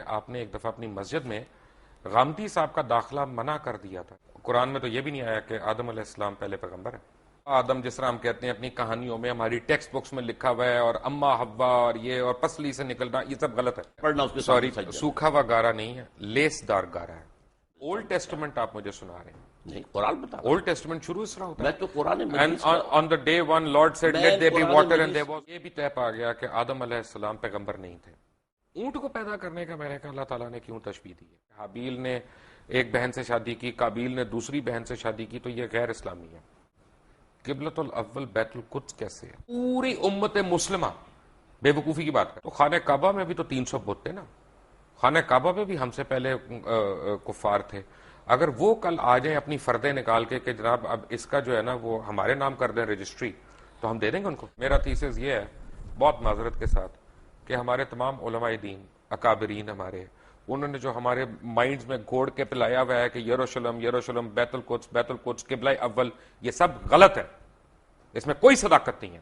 آپ نے ایک دفعہ اپنی مسجد میں غامدی صاحب کا داخلہ منع کر دیا تھا. قرآن میں تو یہ بھی نہیں آیا کہ آدم علیہ السلام پہلے پیغمبر ہے. آدم جس طرح ہم کہتے ہیں اپنی کہانیوں میں ہماری ٹیکسٹ بکس میں لکھا ہوا ہے اور اما حوا اور یہ اور پسلی سے نکلنا یہ سب غلط ہے. سوری, سوکھا ہوا گارا نہیں ہے, لیس دار گارا ہے. اولڈ ٹیسٹمنٹ آپ مجھے سنا رہے ہیں. نہیں, قرآن بتا. اولڈ ٹیسٹمنٹ شروع اس طرح ہوتا ہے. میں تو قرآن And on the day one Lord said let there be water and there was. یہ بھی طے پا گیا کہ آدم علیہ السلام پیغمبر نہیں تھے. اونٹ کو پیدا کرنے کا میں نے کہا اللہ تعالیٰ نے کیوں تشبیہ دی ہے؟ حابیل نے ایک بہن سے شادی کی, قابیل نے دوسری بہن سے شادی کی, تو یہ غیر اسلامی ہے. قبلۃ الاول بیت القدس کیسے ہے؟ پوری امت مسلمہ بے وقوفی کی بات کر. تو خانہ کعبہ میں بھی تو 300 بت تھے نا. خانہ کعبہ میں بھی ہم سے پہلے کفار تھے. اگر وہ کل آ جائیں اپنی فردیں نکال کے کہ جناب اب اس کا جو ہے نا وہ ہمارے نام کر دیں رجسٹری, تو ہم دے دیں گے ان کو. میرا تھیسس یہ ہے بہت معذرت کے ساتھ کہ ہمارے تمام علماء دین اکابرین ہمارے, انہوں نے جو ہمارے مائنڈز میں گھوڑ کے پلایا ہوا ہے کہ یروشلم یروشلم بیت القدس قبلہ اول, یہ سب غلط ہے. اس میں کوئی صداقت نہیں ہے.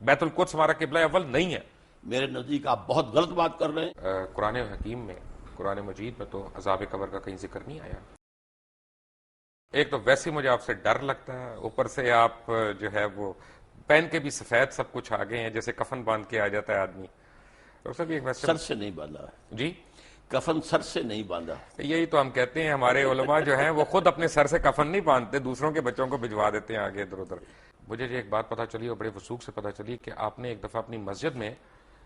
بیت القدس ہمارا قبلہ اول نہیں ہے. میرے نزدیک آپ بہت غلط بات کر رہے ہیں. قرآن حکیم میں, قرآن مجید میں تو عذاب قبر کا کہیں ذکر نہیں آیا. ایک تو ویسے مجھے آپ سے ڈر لگتا ہے, اوپر سے آپ جو ہے وہ پہن کے بھی سفید سب کچھ آگے ہیں, جیسے کفن باندھ کے آ جاتا ہے آدمی. سر سے نہیں باندھا جی, کفن سر سے نہیں باندھا. یہی تو ہم کہتے ہیں ہمارے علماء جو ہیں وہ خود اپنے سر سے کفن نہیں باندھتے, دوسروں کے بچوں کو بھجوا دیتے ہیں آگے ادھر ادھر. مجھے ایک بات پتا چلی اور بڑے وثوق سے پتا چلی کہ آپ نے ایک دفعہ اپنی مسجد میں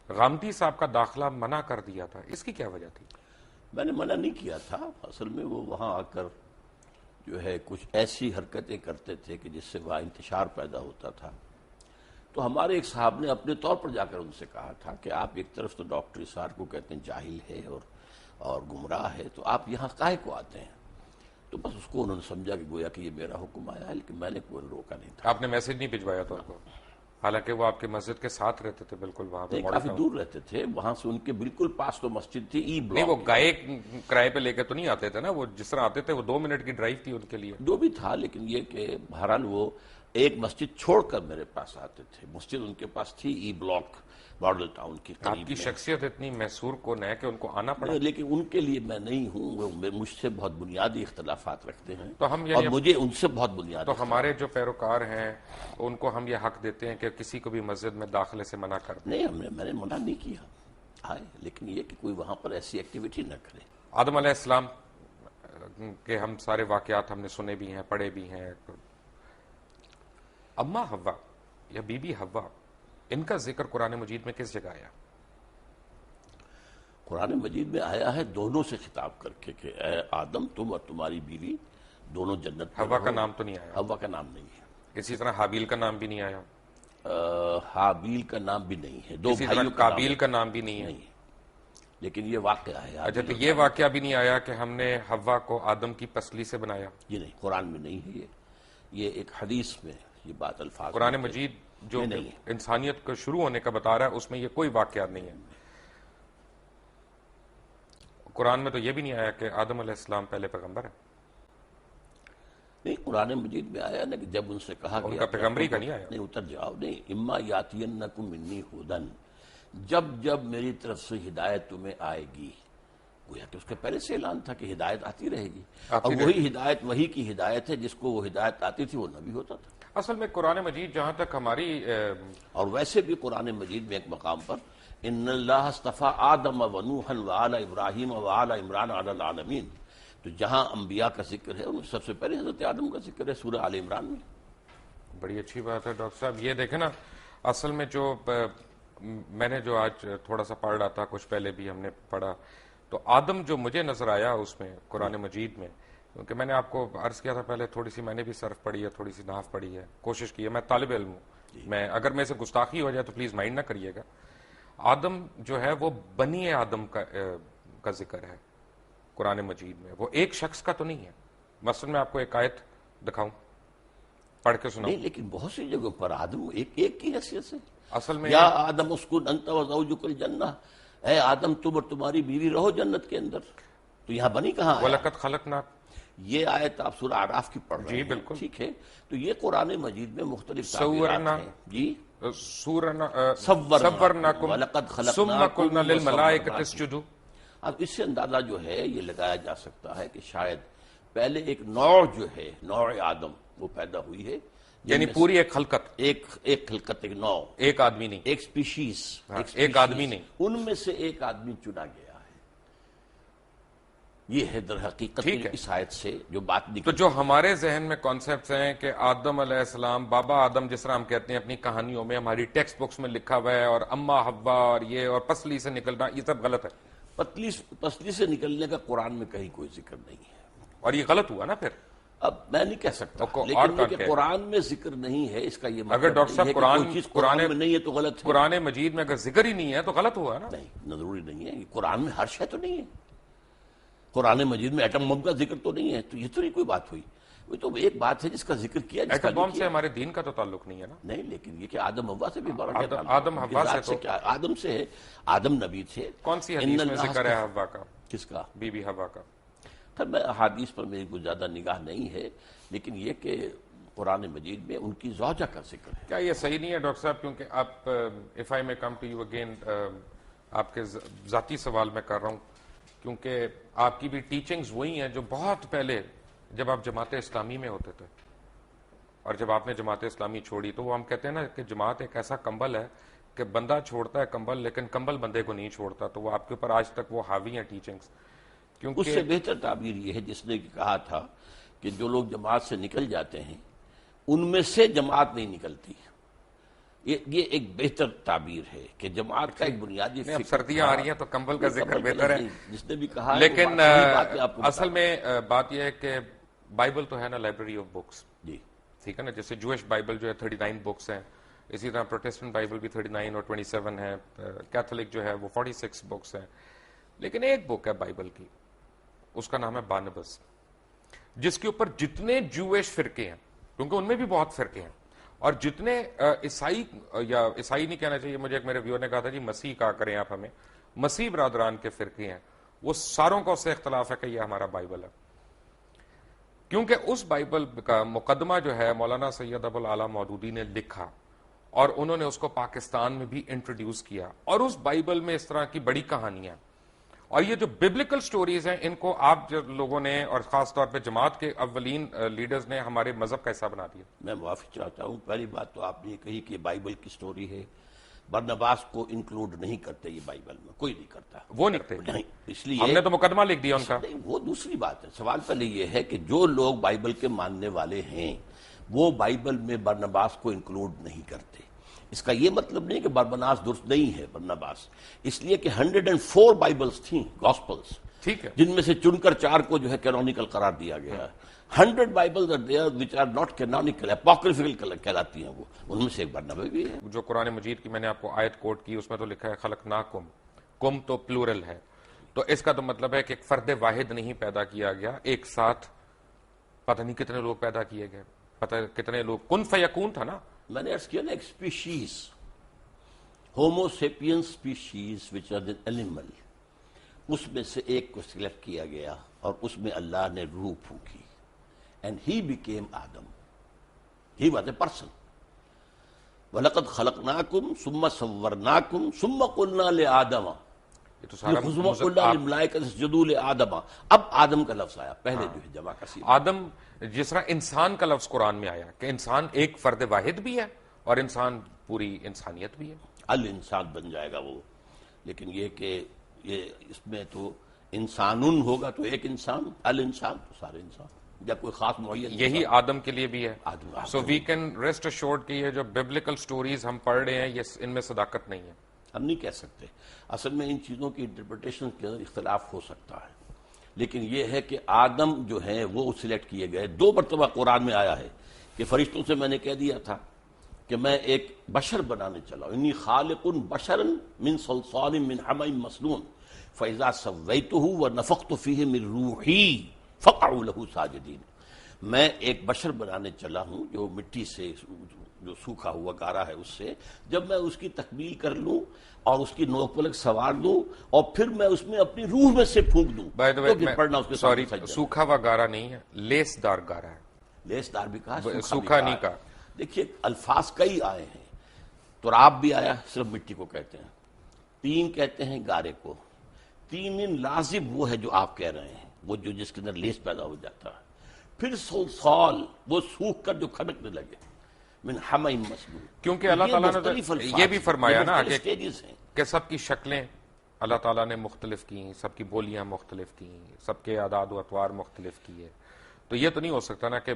غامدی صاحب کا داخلہ منع کر دیا تھا. اس کی کیا وجہ تھی؟ میں نے منع نہیں کیا تھا. اصل میں وہ وہاں آ کر جو ہے کچھ ایسی حرکتیں کرتے تھے کہ جس سے وہاں انتشار پیدا ہوتا تھا. تو ہمارے ایک صاحب نے اپنے طور پر جا کر ان سے کہا تھا کہ آپ ایک طرف تو ڈاکٹر اسار کو کہتے ہیں جاہل ہے اور گمراہ ہے, تو آپ یہاں کاہے کو آتے ہیں؟ تو بس اس کو انہوں نے سمجھا کہ گویا کہ یہ میرا حکم آیا ہے, لیکن میں نے کوئی روکا نہیں تھا. آپ نے میسج نہیں بھجوایا تھا ان کو؟ حالانکہ وہ آپ کے مسجد کے ساتھ رہتے تھے بالکل وہاں پہ, کافی دور رہتے تھے. وہاں سے ان کے بالکل پاس تو مسجد تھی ای بلاک. نہیں, وہ گائے کرائے پہ لے کے تو نہیں آتے تھے نا, وہ جس طرح آتے تھے وہ 2 منٹ کی ڈرائیو تھی ان کے لیے. جو بھی تھا, لیکن یہ کہ بہرحال وہ ایک مسجد چھوڑ کر میرے پاس آتے تھے. مسجد ان کے پاس تھی ای بلاک ماڈل ٹاؤن کی قریب. آپ کی شخصیت اتنی محصور کون ہے کہ ان کو آنا پڑا؟ لیکن ان کے لیے میں نہیں ہوں, وہ مجھ سے بہت بنیادی اختلافات رکھتے ہیں تو ہم اور مجھے ان سے بہت بنیادی. تو ہمارے جو پیروکار ہیں ان کو ہم یہ حق دیتے ہیں کہ کسی کو بھی مسجد میں داخلے سے منع کر دیں. نہیں, میں نے منع نہیں کیا آئے, لیکن یہ کہ کوئی وہاں پر ایسی ایکٹیویٹی نہ کرے. آدم علیہ السلام کے ہم سارے واقعات ہم نے سنے بھی ہیں, پڑھے بھی ہیں. اما حوا یا بی بی حوا, ان کا ذکر قرآن مجید میں کس جگہ آیا؟ قرآن مجید میں آیا ہے دونوں سے خطاب کر کے کہ اے آدم تم اور تمہاری بیوی دونوں جنت میں حوا کا نام تو نہیں آیا؟ حوا کا نام نہیں ہے. اسی طرح حابیل کا نام بھی نہیں آیا؟ حابیل کا نام بھی نہیں ہے. 2 اسی طرح قابیل کا نام بھی نہیں ہے. لیکن یہ واقعہ ہے. اچھا, تو یہ واقعہ بھی نہیں آیا کہ ہم نے حوا کو آدم کی پسلی سے بنایا؟ یہ نہیں, قرآن میں نہیں ہے. یہ ایک حدیث میں یہ بات الفاظ. قرآن مجید جو انسانیت کو شروع ہونے کا بتا رہا ہے اس میں یہ کوئی واقعات نہیں ہے. قرآن میں تو یہ بھی نہیں آیا کہ آدم علیہ السلام پہلے پیغمبر ہے. نہیں, قرآن مجید میں آیا نا کہ جب ان سے کہا ان کا پیغمبری کا نہیں آیا. نہیں, اتر جاؤ. نہیں, اما یاتینکم منی ھدی, جب جب میری طرف سے ہدایت تمہیں آئے گی. گویا کہ اس کے پہلے سے اعلان تھا کہ ہدایت آتی رہے گی, اور وہی ہدایت وہی کی ہدایت ہے جس کو وہ ہدایت آتی تھی وہ نبی ہوتا تھا. اصل میں قرآن مجید جہاں تک ہماری اور ویسے بھی قرآن مجید میں ایک مقام پر ان اللہ اصطفیٰ آدم و نوحا وآل ابراہیم وآل عمران علی العالمین, تو جہاں انبیاء کا ذکر ہے ان سب سے پہلے حضرت آدم کا ذکر ہے سورہ آل عمران میں. بڑی اچھی بات ہے ڈاکٹر صاحب. یہ دیکھیں نا, اصل میں جو میں نے جو آج تھوڑا سا پڑھ رہا تھا, کچھ پہلے بھی ہم نے پڑھا, تو آدم جو مجھے نظر آیا اس میں قرآن مجید میں, کیونکہ میں نے آپ کو عرض کیا تھا پہلے تھوڑی سی میں نے بھی صرف پڑھی ہے, تھوڑی سی نحو پڑھی ہے, کوشش کی ہے. میں طالب علم ہوں, میں اگر میں سے گستاخی ہو جائے تو پلیز مائنڈ نہ کریے گا. آدم جو ہے وہ بنی آدم کا ذکر ہے قرآن مجید میں, وہ ایک شخص کا تو نہیں ہے. مثلا میں آپ کو ایک آیت دکھاؤں, پڑھ کے سناؤں؟ نہیں, لیکن بہت سی جگہوں پر آدم ایک کی حیثیت سے. اصل میں یا آدم اسکن انت وزوجک الجنہ, اے آدم تم اور تمہاری بیوی رہو جنت کے اندر. تو یہاں بنی کہاں ہے؟ وَلَقَدْ خَلَقْنَا, یہ آیت آپ سورہ اعراف کی پڑھ رہے ہیں. جی بالکل ٹھیک ہے, تو یہ قرآن مجید میں مختلف تعبیرات ہیں. جی, صورناکم ثم قلنا للملائکۃ اسجدوا, اب اس سے اندازہ جو ہے یہ لگایا جا سکتا ہے کہ شاید پہلے ایک نوع جو ہے نوع آدم وہ پیدا ہوئی ہے، یعنی پوری ایک خلقت، ایک خلقت، ایک نوع، ایک آدمی نہیں، ایک سپیشیز، ایک آدمی نہیں، ان میں سے ایک آدمی چنا گیا ہے۔ یہ ہے در حقیقت اس آیت سے جو بات نکلی۔ تو جو ہمارے ذہن میں کانسیپٹس ہیں کہ آدم علیہ السلام، بابا آدم جس طرح ہم کہتے ہیں اپنی کہانیوں میں، ہماری ٹیکسٹ بکس میں لکھا ہوا ہے، اور اما حوا اور یہ اور پسلی سے نکلنا، یہ سب غلط ہے۔ پسلی سے نکلنے کا قرآن میں کہیں کوئی ذکر نہیں ہے، اور یہ غلط ہوا نا پھر۔ اب میں نہیں کہہ سکتا، اور لیکن یہ کہ قرآن میں ذکر نہیں ہے اس کا یہ مطلب اگر ڈاکٹر صاحب کوئی چیز قرآن میں نہیں ہے تو غلط ہے۔ قرآن مجید میں اگر ذکر ہی نہیں ہے تو غلط ہوا نا۔ نہیں، ضروری نہیں ہے، قرآن میں ہر شے تو نہیں ہے، قرآن مجید میں ایٹم بم کا ذکر تو نہیں ہے، تو یہ تو نہیں کوئی بات ہوئی۔ وہ تو ایک بات ہے جس کا ذکر کیا، جس کا ایٹم بم سے ہمارے دین کا تو تعلق نہیں ہے نا۔ نہیں، لیکن یہ کہ آدم حوا سے بھی بڑا آدم حوا سے تو کیا، آدم سے ہے، آدم نبی تھے۔ کون سی حدیث میں ذکر ہے حوا کا؟ کس کا؟ بی بی حوا کا۔ پھر میں احادیث پر میری کوئی زیادہ نگاہ نہیں ہے، لیکن یہ کہ قرآن مجید میں ان کی زوجہ کا ذکر ہے۔ کیا یہ صحیح نہیں ہے ڈاکٹر صاحب؟ کیونکہ آپ اف آئی میں کم ٹو یو اگین، آپ کے ذاتی سوال میں کر رہا ہوں، کیونکہ آپ کی بھی ٹیچنگز وہی ہیں جو بہت پہلے جب آپ جماعت اسلامی میں ہوتے تھے، اور جب آپ نے جماعت اسلامی چھوڑی تو وہ ہم کہتے ہیں نا کہ جماعت ایک ایسا کمبل ہے کہ بندہ چھوڑتا ہے کمبل، لیکن کمبل بندے کو نہیں چھوڑتا، تو وہ آپ کے اوپر آج تک وہ حاوی ہیں ٹیچنگز۔ اس سے بہتر تعبیر یہ ہے جس نے کہا تھا کہ جو لوگ جماعت سے نکل جاتے ہیں ان میں سے جماعت نہیں نکلتی، یہ ایک بہتر تعبیر ہے کہ جماعت کا ایک بنیادی اب سردیاں آ رہی ہیں تو کمبل کا ذکر بہتر ہے، جس نے بھی کہا، لیکن اصل میں بات یہ ہے کہ بائبل تو ہے نا لائبریری آف بکس، جی ٹھیک ہے نا، جیسے جوش بائبل جو ہے 39 بکس ہیں، اسی طرح پروٹیسٹنٹ بائبل بھی 39 اور 27 ہے، کیتھولک جو ہے وہ 46 بکس ہیں، لیکن ایک بک ہے بائبل کی، اس کا نام ہے بارنبس، جس کے اوپر جتنے جوش فرقے ہیں، کیونکہ ان میں بھی بہت فرقے ہیں، اور جتنے عیسائی، یا عیسائی نہیں کہنا چاہیے، مجھے ایک میرے ویور نے کہا تھا جی مسیح کہا کریں آپ ہمیں، مسیح برادران کے فرقے ہیں، وہ ساروں کا اس سے اختلاف ہے کہ یہ ہمارا بائبل ہے، کیونکہ اس بائبل کا مقدمہ جو ہے مولانا سید ابو العلا مودودی نے لکھا، اور انہوں نے اس کو پاکستان میں بھی انٹروڈیوس کیا، اور اس بائبل میں اس طرح کی بڑی کہانیاں، اور یہ جو ببلیکل سٹوریز ہیں ان کو آپ جو لوگوں نے، اور خاص طور پہ جماعت کے اولین لیڈرز نے ہمارے مذہب کا حصہ بنا دیا۔ میں معافی چاہتا ہوں، پہلی بات تو آپ نے کہی کہ بائبل کی سٹوری ہے، برنباس کو انکلوڈ نہیں کرتے یہ بائبل میں، کوئی نہیں کرتا، وہ نہیں کرتے، نہیں، اس لیے ہم نے تو مقدمہ لکھ دیا ان کا۔ نہیں، وہ دوسری بات ہے۔ سوال پہلے یہ ہے کہ جو لوگ بائبل کے ماننے والے ہیں وہ بائبل میں برنباس کو انکلوڈ نہیں کرتے، اس کا یہ مطلب نہیں کہ برنباس درست نہیں ہے، برنباس اس لیے کہ 104 بائبلز تھیں، گاسپلز، ٹھیک ہے، جن میں سے چن کر 4 کو جو ہے کینونیکل قرار دیا گیا ہے۔ 100 bibles are there which are not canonical, apocryphal کہلاتی ہیں، وہ ان میں سے ایک برنبا بھی ہے۔ جو قرآن مجید کی میں نے آپ کو آیت کوٹ کی، اس میں تو لکھا ہے خلقناکم، کم تو پلورل ہے، تو اس کا تو مطلب ہے کہ ایک فرد واحد نہیں پیدا کیا گیا، ایک ساتھ پتہ نہیں کتنے لوگ پیدا کیے گئے، پتہ کتنے لوگ، کن فیکون تھا نا۔ میں نے عرض کیا نا، ایک species, homo sapiens species which are an animal, اس میں سے ایک کو سلیکٹ کیا گیا اور اس میں اللہ نے روح پھونکی، and he became Adam, he was a person. وَلَقَدْ خَلَقْنَاكُمْ ثُمَّ صَوَّرْنَاكُمْ ثُمَّ قُلْنَا لِآدَمَ یہ تو سارا قُلْنَا لِلْمَلَائِكَةِ اسْجُدُوا لِآدَمَ، اب آدم کا لفظ آیا، پہلے جو ہے جمع کا صیغہ۔ آدم، جس طرح انسان کا لفظ قرآن میں آیا کہ انسان ایک فرد واحد بھی ہے اور انسان پوری انسانیت بھی ہے، الانسان بن جائے گا وہ، لیکن یہ کہ یہ اس میں تو انسان ہوگا تو ایک انسان، الانسان تو سارے انسان، یا کوئی خاص معین، یہی آدم کے لیے بھی ہے۔ آدم، سو وی کین ریسٹ ایشورڈ کہ یہ جو ببلیکل سٹوریز ہم پڑھ رہے ہیں یہ ان میں صداقت نہیں ہے۔ ہم نہیں کہہ سکتے، اصل میں ان چیزوں کی انٹرپریٹیشن کے اندر اختلاف ہو سکتا ہے، لیکن یہ ہے کہ آدم جو ہیں وہ سلیکٹ کیے گئے۔ 2 مرتبہ قرآن میں آیا ہے کہ فرشتوں سے میں نے کہہ دیا تھا کہ میں ایک بشر بنانے چلا ہوں، انی خالق بشرا من صلصال من حمأ مسنون فاذا سویتہ ونفخت فیہ من روحی فقعوا لہ ساجدین، میں ایک بشر بنانے چلا ہوں جو مٹی سے، جو سوکھا ہوا گارا ہے، اس سے جب میں اس کی تکمیل کر لوں اور اس کی نوک پلک سوار دوں اور پھر میں اس میں اپنی روح میں سے پھونک دوں تو پھر پڑھنا اس کے سامنے سجدہ۔ سوکھا ہوا گارا نہیں ہے، لیس دار گارا ہے، لیس دار بھی کہا، سوکھا نہیں کہا۔ دیکھیے الفاظ کئی آئے ہیں، تراب بھی آیا، صرف مٹی کو کہتے ہیں، تین کہتے ہیں گارے کو، تین لازم وہ ہے جو آپ کہہ رہے ہیں، وہ جو جس کے اندر لیس پیدا ہو جاتا ہے، پھر سال وہ سوکھ کر جو کھڑکنے لگے، من حمیم مسنون. کیونکہ اللہ تعالیٰ نے یہ بھی فرمایا نا کہ سٹیجز ہیں. سب کی شکلیں اللہ تعالیٰ نے مختلف کی، سب کی بولیاں مختلف کی، سب کے اعداد و اطوار مختلف کیے. تو یہ تو نہیں ہو سکتا نا کہ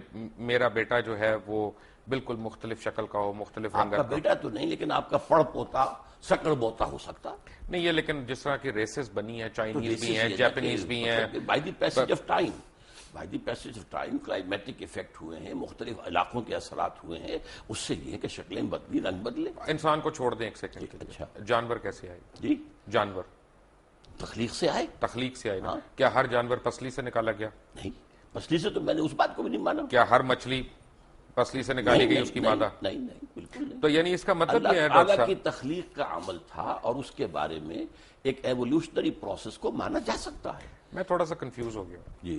میرا بیٹا جو ہے وہ بالکل مختلف شکل کا ہو، مختلف آپ رنگ کا کا. بیٹا تو نہیں، لیکن آپ کا پڑ پوتا سکڑ بوتا ہو سکتا. نہیں یہ لیکن جس طرح کی ریسز بنی ہیں، چائنیز بھی ہیں، جاپنیز بھی ہیں. By the passage of time, by the passage of time climatic effect ہوئے ہیں، مختلف علاقوں کے اثرات ہوئے ہیں، اس سے یہ ہے کہ شکلیں بدلی، رنگ بدلے. انسان کو چھوڑ دیں ایک سیکنڈ کے لیے. اچھا. جانور کیسے آئے؟ جی جانور تخلیق سے آئے. تخلیق سے آئے نا. ہاں. کیا ہر جانور پسلی سے نکالا گیا؟ نہیں، پسلی سے تو میں نے اس بات کو بھی نہیں مانا. کیا ہر مچھلی پسلی سے نکالی گئی اس کی مادہ؟ نہیں نہیں بالکل نہیں. تو یعنی اس کا مطلب یہ ہے اللہ ڈاکٹر تعالیٰ کی صاحب، تخلیق کا عمل تھا اور اس کے بارے میں ایک ایوولوشنری پروسیس کو مانا جا سکتا ہے. میں تھوڑا سا کنفیوز ہو گیا. جی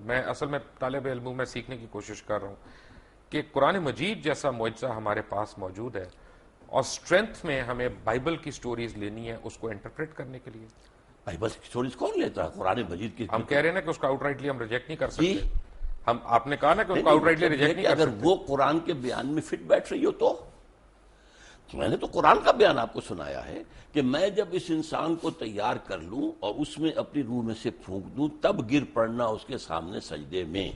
میں اصل میں طالب علم ہوں، میں سیکھنے کی کوشش کر رہا ہوں کہ قرآن مجید جیسا معجزہ ہمارے پاس موجود ہے اور اسٹرینتھ میں ہمیں بائبل کی سٹوریز لینی ہے اس کو انٹرپریٹ کرنے کے لیے. بائبل کی سٹوریز کون لیتا ہے؟ قرآن مجید کی. ہم کہہ رہے ہیں نا کہ اس کو آؤٹ رائٹلی ہم ریجیکٹ نہیں کر جی. سکتے. آپ نے کہا نا کہ اس کو آؤٹ رائٹلی ریجیکٹ نہیں کر اگر سکتے. وہ قرآن کے بیان میں فٹ بیٹھ رہی ہو تو میں نے تو قرآن کا بیان آپ کو سنایا ہے کہ میں جب اس انسان کو تیار کر لوں اور اس میں اپنی روح میں سے پھونک دوں تب گر پڑنا اس کے سامنے سجدے میں.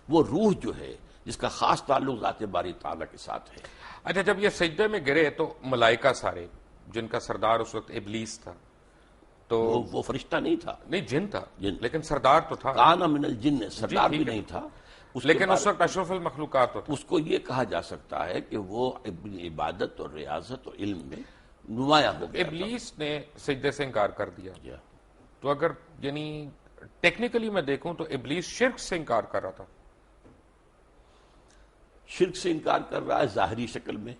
وہ روح جو ہے جس کا خاص تعلق ذات باری تعالیٰ کے ساتھ ہے. اچھا جب یہ سجدے میں گرے تو ملائکہ سارے، جن کا سردار اس وقت ابلیس تھا، تو وہ فرشتہ نہیں تھا، نہیں جن تھا، جن. لیکن سردار تو تھا. کان من الجن، سردار بھی ٹھیک ہے. نہیں تھا. لیکن اس وقت اشرف المخلوقات تو تھا. اس کو یہ کہا جا سکتا ہے کہ وہ عبادت اور ریاضت اور علم میں نمایاں ہو گیا. ابلیس نے سجدے سے انکار کر دیا. تھا. تو اگر یعنی ٹیکنیکلی میں دیکھوں تو ابلیس شرک سے انکار کر رہا تھا. شرک سے انکار کر رہا ہے ظاہری شکل میں،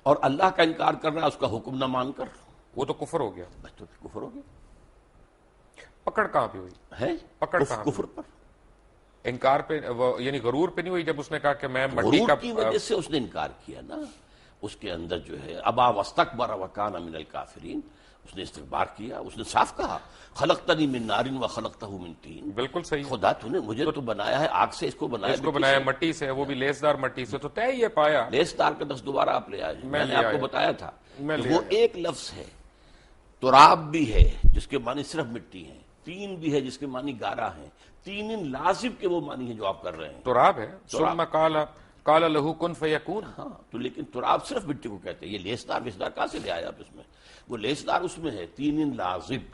اور اللہ کا انکار کر رہا ہے اس کا حکم نہ مان کر. وہ تو کفر ہو گیا. بس تو کفر ہو گیا. پکڑ کہاں پہ ہوئی؟ ہے پکڑ کہاں پہ؟ کفر پر. انکار پہ یعنی غرور پہ نہیں ہوئی جب اس نے کہا کہ میں مٹی غرور کا کی وجہ سے اس نے انکار کیا نا. اس کے اندر جو ہے ابا واستکبر وکان من الکافرین، اس نے استکبار کیا. اس نے صاف کہا خلقتنی من نار و خلقتہ من طین. بالکل صحیح. خدا تو نے مجھے تو بنایا ہے آگ سے، اس کو بنایا اس کو بنایا مٹی سے، وہ بھی لیسدار مٹی سے. تو طے یہ پایا لیس دار کا لفظ دوبارہ آپ لے آئے. میں نے لے آپ آیا. کو بتایا تھا میں کہ لے وہ آیا. ایک لفظ ہے. تراب بھی ہے جس کے معنی صرف مٹی ہیں، تین بھی ہے جس کے معنی گارا ہیں، تین لازم کے وہ معنی ہیں جو آپ کر رہے ہیں. تراب ہے. تراب. ثم قال له کن فیکون. ہاں تو لیکن تراب صرف مٹی کو کہتے ہیں. یہ لیسدار ویسدار کہاں سے لے آیا آپ اس میں؟ وہ لیسدار اس میں ہے تین لازم.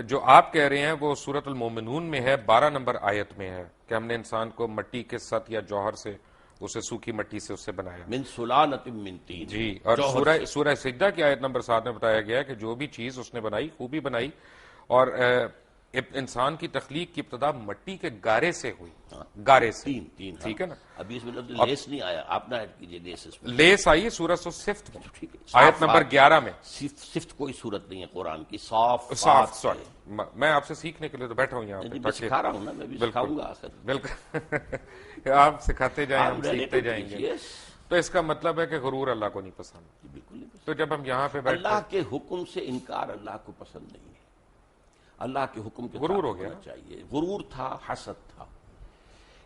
جو آپ کہہ رہے ہیں وہ سورۃ المومنون میں ہے، 12 نمبر آیت میں ہے کہ ہم نے انسان کو مٹی کے ست یا جوہر سے، اسے سوکھی مٹی سے اس سے بنایا. من سلالۃ من طین. جی. اور جوہر سورہ سجدہ کی آیت نمبر 7 میں بتایا گیا ہے کہ جو بھی چیز اس نے بنائی خوبی بنائی، اور انسان کی تخلیق کی ابتدا مٹی کے گارے سے ہوئی. گارے سے. تین. ٹھیک ہے نا. ابھی اس میں لفظ لیس نہیں آیا، آپ نہ ایڈ کیجئے لیس اس میں. لیس آئی سورۃ الصفت میں، ٹھیک ہے. آیت نمبر 11 میں. صفت کوئی صورت نہیں ہے قرآن کی. صاف صاف. سوری، میں آپ سے سیکھنے کے لیے تو بیٹھا ہوں یہاں میں پہ. سکھا رہا ہوں نا، میں بھی سکھاؤں گا آخر. بالکل. آپ سکھاتے جائیں، ہم سیکھتے جائیں گے. Yes. تو اس کا مطلب ہے کہ غرور اللہ کو نہیں پسند. بالکل نہیں پسند. تو جب ہم یہاں پہ بیٹھتے اللہ کے حکم سے انکار اللہ کو پسند نہیں ہے. اللہ کے حکم کے غرور ہو تعلق گیا. ہونا چاہیے. غرور تھا، حسد تھا،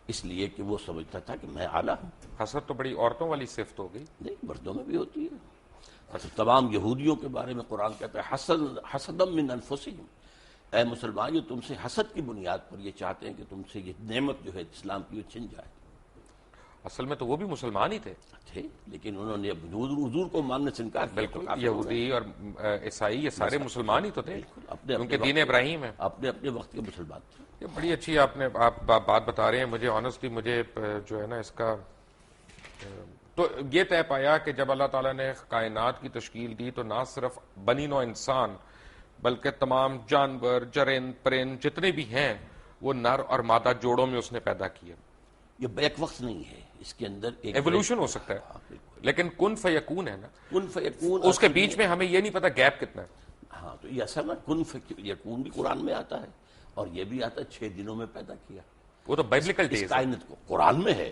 اس لیے کہ وہ سمجھتا تھا کہ میں اعلیٰ ہوں. حسد تو بڑی عورتوں والی صفت ہو گئی. نہیں، مردوں میں بھی ہوتی ہے. اچھا، تمام یہودیوں کے بارے میں قرآن کہتا ہے حسدم من انفسہم. اے مسلمان، جو تم سے حسد کی بنیاد پر یہ چاہتے ہیں کہ تم سے یہ نعمت جو ہے اسلام کی وہ چھن جائے. اصل میں تو وہ بھی مسلمان ہی تھے، لیکن انہوں نے حضور کو ماننے سے انکار کیا. تو بالکل. کافر ہو گئے. یہودی اور عیسائی یہ سارے مسلمان ہی تو تھے، اپنے کیونکہ دین ابراہیم ہے. اپنے اپنے وقت کے مسلمان تھے. یہ بڑی اچھی آپ بات بتا رہے ہیں. مجھے آنیسٹلی مجھے جو ہے نا اس کا تو یہ طے پایا کہ جب اللہ تعالیٰ نے کائنات کی تشکیل دی تو نہ صرف بنی نوع انسان بلکہ تمام جانور، چرند، پرند جتنے بھی ہیں وہ نر اور مادہ جوڑوں میں اس نے پیدا کیا. یہ بیک وقت نہیں ہے، اس کے اندر ایک ایوولوشن ہو سکتا ہے، لیکن کن فیکون ہے نا. کن فیکون اس کے بیچ میں ہمیں یہ نہیں پتا گیپ کتنا ہے. ہاں تو یہ اصل نا کن فیکون بھی قرآن میں آتا ہے، اور یہ بھی آتا ہے 6 دنوں میں پیدا کیا. وہ تو بائبلیکل اس ڈیز. کائنات کو قرآن میں ہے.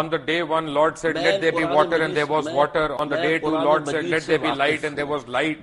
on the day one, Lord said, "Let there be water," and there was water. On the day two, Lord said, "Let there be light," and there was light.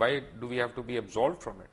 why do we have to be absolved from it?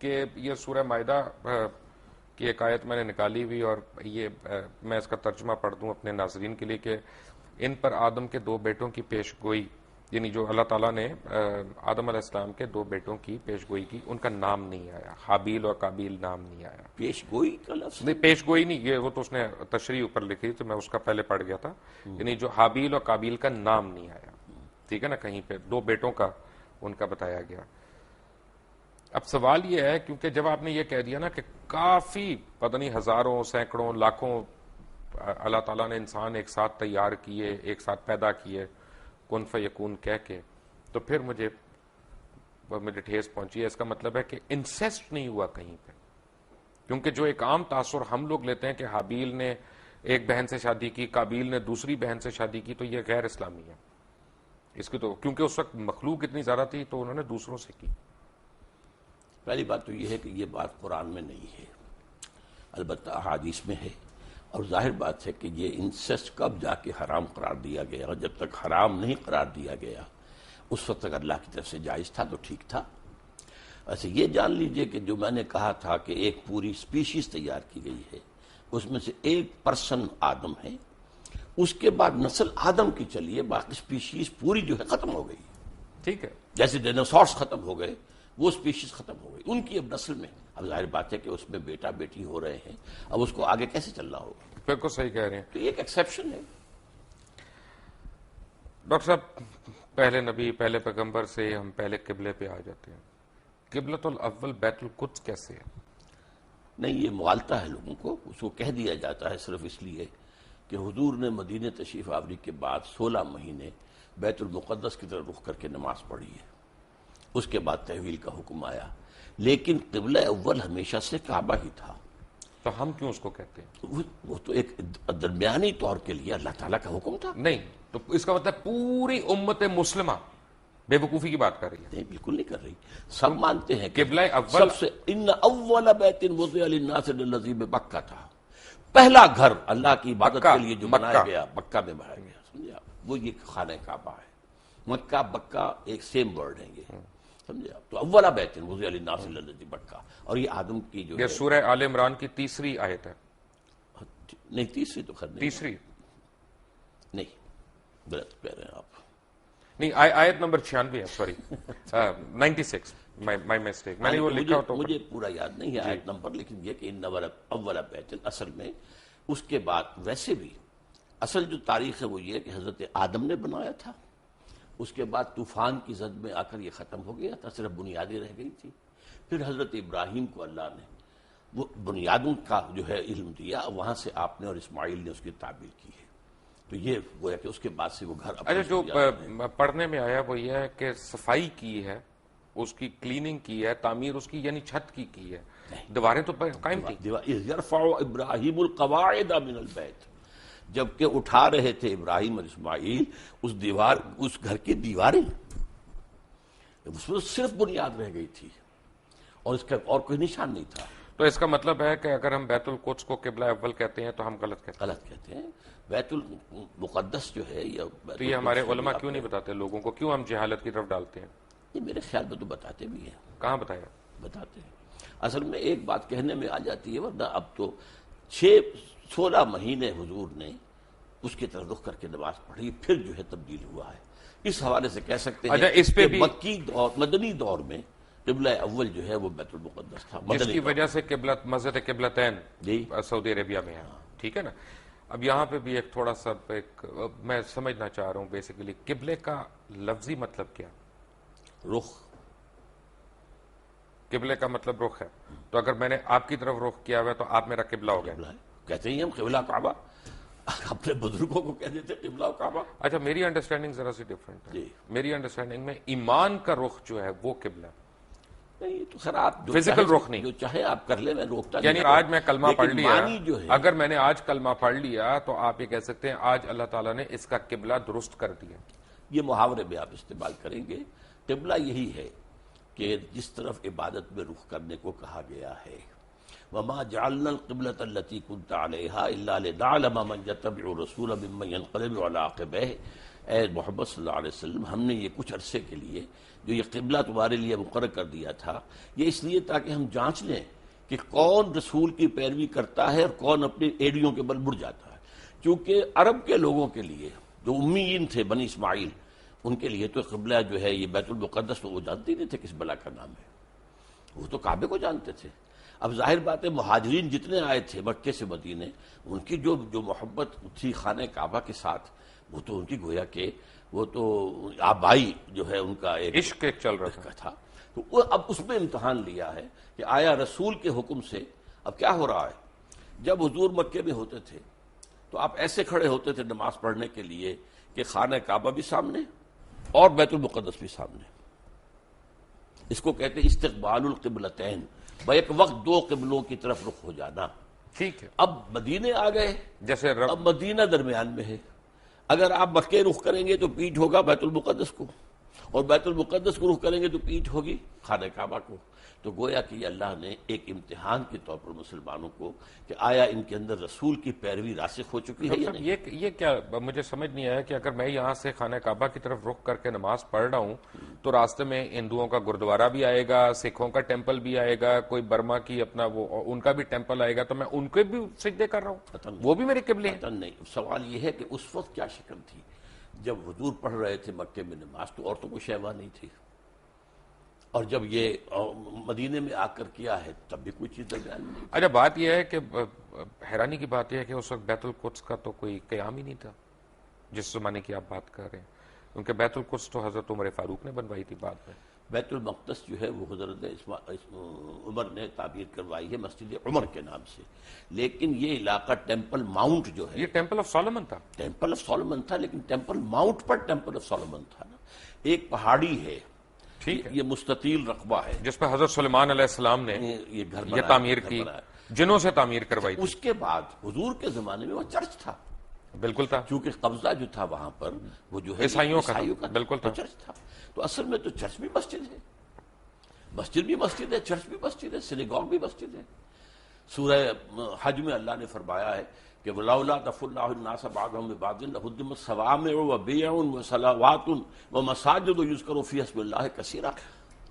کہ یہ سورہ مائدہ کی ایک آیت میں نے نکالی ہوئی، اور یہ میں اس کا ترجمہ پڑھ دوں اپنے ناظرین کے لیے کہ ان پر آدم کے 2 بیٹوں کی پیش گوئی، یعنی جو اللہ تعالیٰ نے آدم علیہ السلام کے 2 بیٹوں کی پیش گوئی کی، ان کا نام نہیں آیا، حابیل اور قابیل نام نہیں آیا. پیش گوئی کا لفظ نہیں، پیش گوئی نہیں، یہ وہ تو اس نے تشریح اوپر لکھی تو میں اس کا پہلے پڑھ گیا تھا. یعنی جو حابیل اور قابیل کا نام نہیں آیا، ٹھیک ہے نا، کہیں پہ 2 بیٹوں کا ان کا بتایا گیا. اب سوال یہ ہے، کیونکہ جب آپ نے یہ کہہ دیا نا کہ کافی پتہ نہیں ہزاروں سینکڑوں لاکھوں اللہ تعالیٰ نے انسان ایک ساتھ تیار کیے، ایک ساتھ پیدا کیے کن فیکون کہہ کے، تو پھر مجھے ٹھیس پہنچی ہے. اس کا مطلب ہے کہ انسیسٹ نہیں ہوا کہیں پہ، کیونکہ جو ایک عام تاثر ہم لوگ لیتے ہیں کہ حابیل نے ایک بہن سے شادی کی، قابیل نے دوسری بہن سے شادی کی، تو یہ غیر اسلامی ہے. اس کی تو کیونکہ اس وقت مخلوق اتنی زیادہ تھی تو انہوں نے دوسروں سے کی. پہلی بات تو یہ ہے کہ یہ بات قرآن میں نہیں ہے، البتہ احادیث میں ہے. اور ظاہر بات ہے کہ یہ انسیسٹ کب جا کے حرام قرار دیا گیا، اور جب تک حرام نہیں قرار دیا گیا اس وقت تک اللہ کی طرف سے جائز تھا تو ٹھیک تھا. ایسے یہ جان لیجئے کہ جو میں نے کہا تھا کہ ایک پوری سپیشیز تیار کی گئی ہے، اس میں سے ایک پرسن آدم ہے، اس کے بعد نسل آدم کی چلیے، باقی سپیشیز پوری جو ہے ختم ہو گئی. ٹھیک ہے، جیسے ڈینوسارس ختم ہو گئے، وہ سپیشیز ختم ہو گئی، ان کی اب نسل میں اب ظاہر بات ہے کہ اس میں بیٹا بیٹی ہو رہے ہیں، اب اس کو آگے کیسے چلنا ہوگا. بالکل صحیح کہہ رہے ہیں تو یہ ایک ایکسیپشن ہے. ڈاکٹر صاحب. پہلے نبی، پہلے پیغمبر سے ہم پہلے قبلے پہ آ جاتے ہیں. قبلۃ الاول بیت القدس کیسے ہے؟ نہیں، یہ مغالطہ ہے لوگوں کو. اس کو کہہ دیا جاتا ہے صرف اس لیے کہ حضور نے مدینہ تشریف آوری کے بعد 16 مہینے بیت المقدس کی طرف رخ کر کے نماز پڑھی ہے، اس کے بعد تحویل کا حکم آیا. لیکن قبلہ اول ہمیشہ سے کعبہ ہی تھا. تو ہم کیوں اس کو کہتے ہیں؟ وہ تو ایک درمیانی طور کے لیے اللہ تعالیٰ کا حکم تھا. نہیں، تو اس کا مطلب پوری امت مسلمہ بے وقوفی کی بات کر رہی ہے. نہیں، بالکل نہیں کر رہی. سب مانتے ہیں کہ قبلہ اول سب سے ان اول بیت وضع للناس للذی ببکہ تھا. پہلا گھر اللہ کی عبادت کے لیے جو بنایا گیا مکہ میں بنایا گیا، سمجھے آپ، وہ یہ خانہ کعبہ ہے. مکہ بکہ ایک سیم ورڈ ہے یہ، سمجھے آپ. تو اولا بیت وضع للناس للذی ببکہ، اور یہ آدم کی جو یہ سورہ آل عمران کی 3 آیت ہے. نہیں، تیسری تو خیر نہیں، تیسری نہیں، غلط کہہ رہے ہیں آپ. نہیں، آیت نمبر 96 ہے، سوری 96، مائی مسٹیک. میں نے وہ لکھا تو مجھے پورا یاد نہیں ہے آیت نمبر، لیکن یہ کہ ان اولا بیت اصل میں اس کے بعد ویسے بھی اصل جو تاریخ ہے وہ یہ کہ حضرت آدم نے بنایا تھا. اس کے بعد طوفان کی زد میں آ کر یہ ختم ہو گیا تھا، صرف بنیادیں رہ گئی تھی. پھر حضرت ابراہیم کو اللہ نے وہ بنیادوں کا جو ہے علم دیا، وہاں سے آپ نے اور اسماعیل نے اس کی تعبیر کی ہے. تو یہ وہ ہے کہ اس کے بعد سے وہ گھر اچھا جو پڑھنے میں آیا وہ یہ ہے کہ صفائی کی ہے، اس کی کلیننگ کی ہے، تعمیر اس کی یعنی چھت کی ہے، دیواریں تو قائم تھی. یرفع ابراہیم القواعد من البیت، جبکہ اٹھا رہے تھے ابراہیم اور اسماعیل اس گھر کی دیواریں، اس میں صرف بنیاد رہ گئی تھی اور اس کا اور کوئی نشان نہیں تھا. تو اس کا مطلب ہے کہ اگر ہم بیت القدس کو قبلہ اول کہتے ہیں تو ہم غلط کہتے ہیں. غلط کہتے ہیں. بیت المقدس جو ہے یا تو یہ ہمارے علماء کیوں نہیں بتاتے لوگوں کو، کیوں ہم جہالت کی طرف ڈالتے ہیں؟ یہ میرے خیال میں تو بتاتے بھی ہیں. کہاں بتایا؟ بتاتے ہیں. اصل میں ایک بات کہنے میں آ جاتی ہے، ورنہ اب تو 16 مہینے حضور نے اس کی طرف رخ کر کے نماز پڑھی، پھر جو ہے تبدیل ہوا ہے. اس حوالے سے کہہ سکتے ہیں اس پہ کہ بھی مکی دور، مدنی دور میں قبلہ اول جو ہے وہ بیت المقدس تھا، جس کی وجہ سے مسجد قبلتین جی سعودی عربیہ میں ہے. ٹھیک ہے نا. اب یہاں پہ بھی ایک تھوڑا سا میں سمجھنا چاہ رہا ہوں بیسیکلی قبلے کا لفظی مطلب کیا؟ رخ. قبلے کا مطلب رخ ہے. تو اگر میں نے آپ کی طرف رخ کیا ہوا ہے تو آپ میرا قبلہ ہو گیا. کہتے ہیں ہم قبلہ کعبہ، اپنے بزرگوں کو کہہ دیتے قبلہ کعبہ. اچھا، میری انڈرسٹینڈنگ ذرا سی ڈفرینٹ ہے. جی. میری انڈرسٹینڈنگ میں ایمان کا رخ جو ہے وہ قبلہ ہے. نہیں تو خیر آپ فزیکل رخ نہیں، جو چاہے آپ کر لیں، میں روکتا نہیں. یعنی آج میں کلمہ پڑھ لیا، جو ہے اگر میں نے آج کلمہ پڑھ لیا تو آپ یہ کہہ سکتے ہیں آج اللہ تعالیٰ نے اس کا قبلہ درست کر دیا. یہ محاورے میں آپ استعمال کریں گے. قبلہ یہی ہے کہ جس طرف عبادت میں رخ کرنے کو کہا گیا ہے. وما جعلنا القبلة التي كنت عليها الا لنعلم من يتبع الرسول ممن ينقلب على عقبيه. اے محمد صلی اللہ علیہ وسلم ہم نے یہ کچھ عرصے کے لیے جو یہ قبلہ تمہارے لیے مقرر کر دیا تھا یہ اس لیے تاکہ ہم جانچ لیں کہ کون رسول کی پیروی کرتا ہے اور کون اپنی ایڑیوں کے بل مڑ جاتا ہے. کیونکہ عرب کے لوگوں کے لیے جو امیین تھے بنی اسماعیل ان کے لیے تو قبلہ جو ہے یہ بیت المقدس تو وہ جانتے ہی نہیں تھے کس بلا کا نام ہے, وہ تو کعبے کو جانتے تھے. اب ظاہر بات ہے مہاجرین جتنے آئے تھے مکے سے مدینے ان کی جو محبت تھی خانہ کعبہ کے ساتھ وہ تو ان کی گویا کہ وہ تو آبائی جو ہے ان کا ایک عشق ایک چل رہا تھا. تو وہ اب اس میں امتحان لیا ہے کہ آیا رسول کے حکم سے اب کیا ہو رہا ہے. جب حضور مکے میں ہوتے تھے تو آپ ایسے کھڑے ہوتے تھے نماز پڑھنے کے لیے کہ خانہ کعبہ بھی سامنے اور بیت المقدس بھی سامنے. اس کو کہتے ہیں استقبال القبلتین, بیک وقت دو قبلوں کی طرف رخ ہو جانا. ٹھیک ہے. اب مدینے آ گئے, جیسے اب مدینہ درمیان میں ہے. اگر آپ مکے رخ کریں گے تو پیٹھ ہوگا بیت المقدس کو, اور بیت المقدس کو رخ کریں گے تو پیٹھ ہوگی خانہ کعبہ کو. تو گویا کہ اللہ نے ایک امتحان کے طور پر مسلمانوں کو کہ آیا ان کے اندر رسول کی پیروی راسخ ہو چکی ہے یا نہیں. یہ کیا مجھے سمجھ نہیں آیا کہ اگر میں یہاں سے خانہ کعبہ کی طرف رخ کر کے نماز پڑھ رہا ہوں تو راستے میں ہندوؤں کا گردوارہ بھی آئے گا, سکھوں کا ٹیمپل بھی آئے گا, کوئی برما کی اپنا وہ ان کا بھی ٹیمپل آئے گا, تو میں ان کے بھی سجدے کر رہا ہوں, وہ بھی میرے قبلے ہیں. نہیں, سوال یہ ہے کہ اس وقت کیا شکل تھی جب حضور پڑھ رہے تھے مکے میں نماز تو عورتوں کو شیوا نہیں تھی, اور جب یہ مدینے میں آ کر کیا ہے تب بھی کوئی چیز درمیان نہیں. اچھا, بات یہ ہے کہ حیرانی کی بات یہ ہے کہ اس وقت بیت القدس کا تو کوئی قیام ہی نہیں تھا جس زمانے کی آپ بات کر رہے ہیں, کیونکہ بیت القدس تو حضرت عمر فاروق نے بنوائی تھی بعد میں. بیت المقدس جو ہے وہ حضرت عمر نے تعبیر کروائی ہے مسجد عمر کے نام سے, لیکن یہ علاقہ ٹیمپل ماؤنٹ جو ہے یہ ٹیمپل آف سولومن تھا. ٹیمپل آف سولومن تھا, لیکن temple Mount per temple of Solomon تھا نا. ایک پہاڑی ہے, ٹھیک ہے, یہ مستطیل رقبہ ہے جس پہ حضرت سلیمان علیہ السلام نے یہ گھر یہ تعمیر کی, جنوں سے تعمیر کروائی تھی. اس کے بعد حضور کے زمانے میں وہ چرچ تھا, بالکل تھا, کیونکہ قبضہ جو تھا وہاں پر وہ جو ہے عیسائیوں کا بالکل تھا, چرچ تھا. تو اصل میں تو چرچ بھی مسجد ہے, مسجد بھی مسجد ہے, چرچ بھی مسجد ہے, سینیگوگ بھی مسجد ہے. سورہ حج میں اللہ نے فرمایا ہے کہ وَلَوْلَا دَفْعُ اللَّهُ النَّاسَ بَعْضَهُم بِبَعْضٍ لَهُدِّمَتْ صَوَامِعُ وَبِيَعٌ وَصَلَوَاتٌ وَمَسَاجِدُ يُذْكَرُ فِيهَا اسْمُ اللَّهِ كَثِيرًا.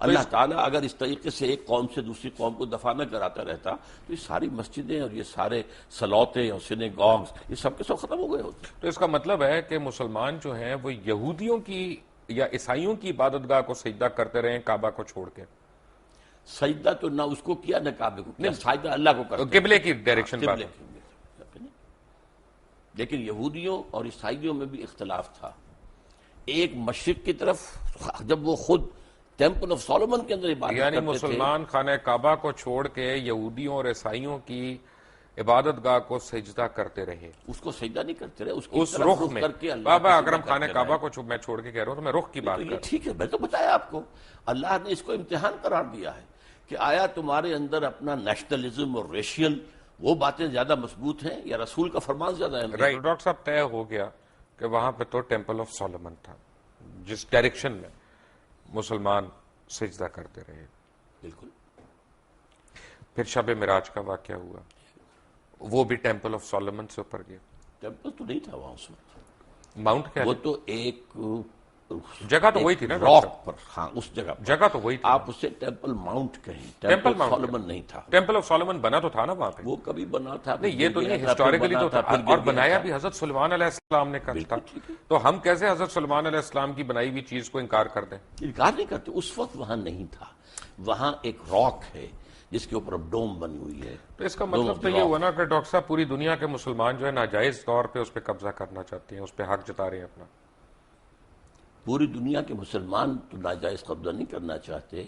اللہ تعالیٰ اگر اس طریقے سے ایک قوم سے دوسری قوم کو دفاع نہ کراتا رہتا تو یہ ساری مسجدیں اور یہ سارے سلوتے اور سینیگوگز یہ سب کے سب ختم ہو گئے ہوتے. تو اس کا مطلب ہے کہ مسلمان جو ہیں وہ یہودیوں کی یا عیسائیوں کی عبادت گاہ کو سجدہ کرتے رہے کعبہ کو چھوڑ کے. سجدہ تو نہ اس کو کیا نہ کعبے کو کیا, سجدہ اللہ کو کرتے, قبلے کی ڈائریکشن پر. لیکن یہودیوں اور عیسائیوں میں بھی اختلاف تھا. ایک مشرق کی طرف جب وہ خود ٹیمپل آف سولومن کے اندر عبادت یعنی کرتے مسلمان خانہ کعبہ کو چھوڑ کے یہودیوں اور عیسائیوں کی عبادت گاہ کو سجدہ کرتے رہے, اس کو سجدہ نہیں کرتے رہے, اس رخ میں. بابا اگر ہم خانہ کعبہ کو میں چھوڑ کے کہہ رہا ہوں تو میں رخ کی بات کر رہا ہوں. ٹھیک ہے, میں تو بتایا آپ کو, اللہ نے اس کو امتحان قرار دیا ہے کہ آیا تمہارے اندر اپنا نیشنلزم اور ریشیل وہ باتیں زیادہ مضبوط ہیں یا رسول کا فرمان زیادہ ہے. ڈاکٹر صاحب طے ہو گیا کہ وہاں پہ تو ٹیمپل آف سولومن تھا جس ڈائریکشن میں مسلمان سجدہ کرتے رہے. بالکل. پھر شب معراج کا واقعہ ہوا, وہ بھی ٹیمپل آف سولومن سے اوپر گیا. ٹیمپل تو نہیں تھا وہاں اس وقت, ماؤنٹ کیا وہ تو ایک جگہ تو وہی تھی نا راک پر, ہاں اس جگہ پر, جگہ تو وہی تھی. آپ اسے ٹیمپل ماؤنٹ کہیں, ٹیمپل سولومن نہیں تھا. ٹیمپل آف سولومن بنا تو تھا نا وہاں پہ, وہ کبھی بنا تھا نہیں, یہ تو نہیں, ہسٹوریکلی تو تھا, اور بنایا بھی حضرت سلیمان علیہ السلام نے کرا تھا. تو ہم کیسے حضرت سلیمان علیہ السلام کی بنائی ہوئی چیز کو انکار کر دیں؟ انکار نہیں کرتے, اس وقت وہاں نہیں تھا. وہاں ایک راک ہے جس کے اوپر اب ڈوم بنی ہوئی ہے. تو اس کا مطلب تو یہ ہوا نا کہ ڈاکٹر صاحب پوری دنیا کے مسلمان جو ہے ناجائز طور پہ اس پہ قبضہ کرنا چاہتے ہیں, اس پہ حق جتا رہے ہیں اپنا. پوری دنیا کے مسلمان تو ناجائز قبضہ نہیں کرنا چاہتے.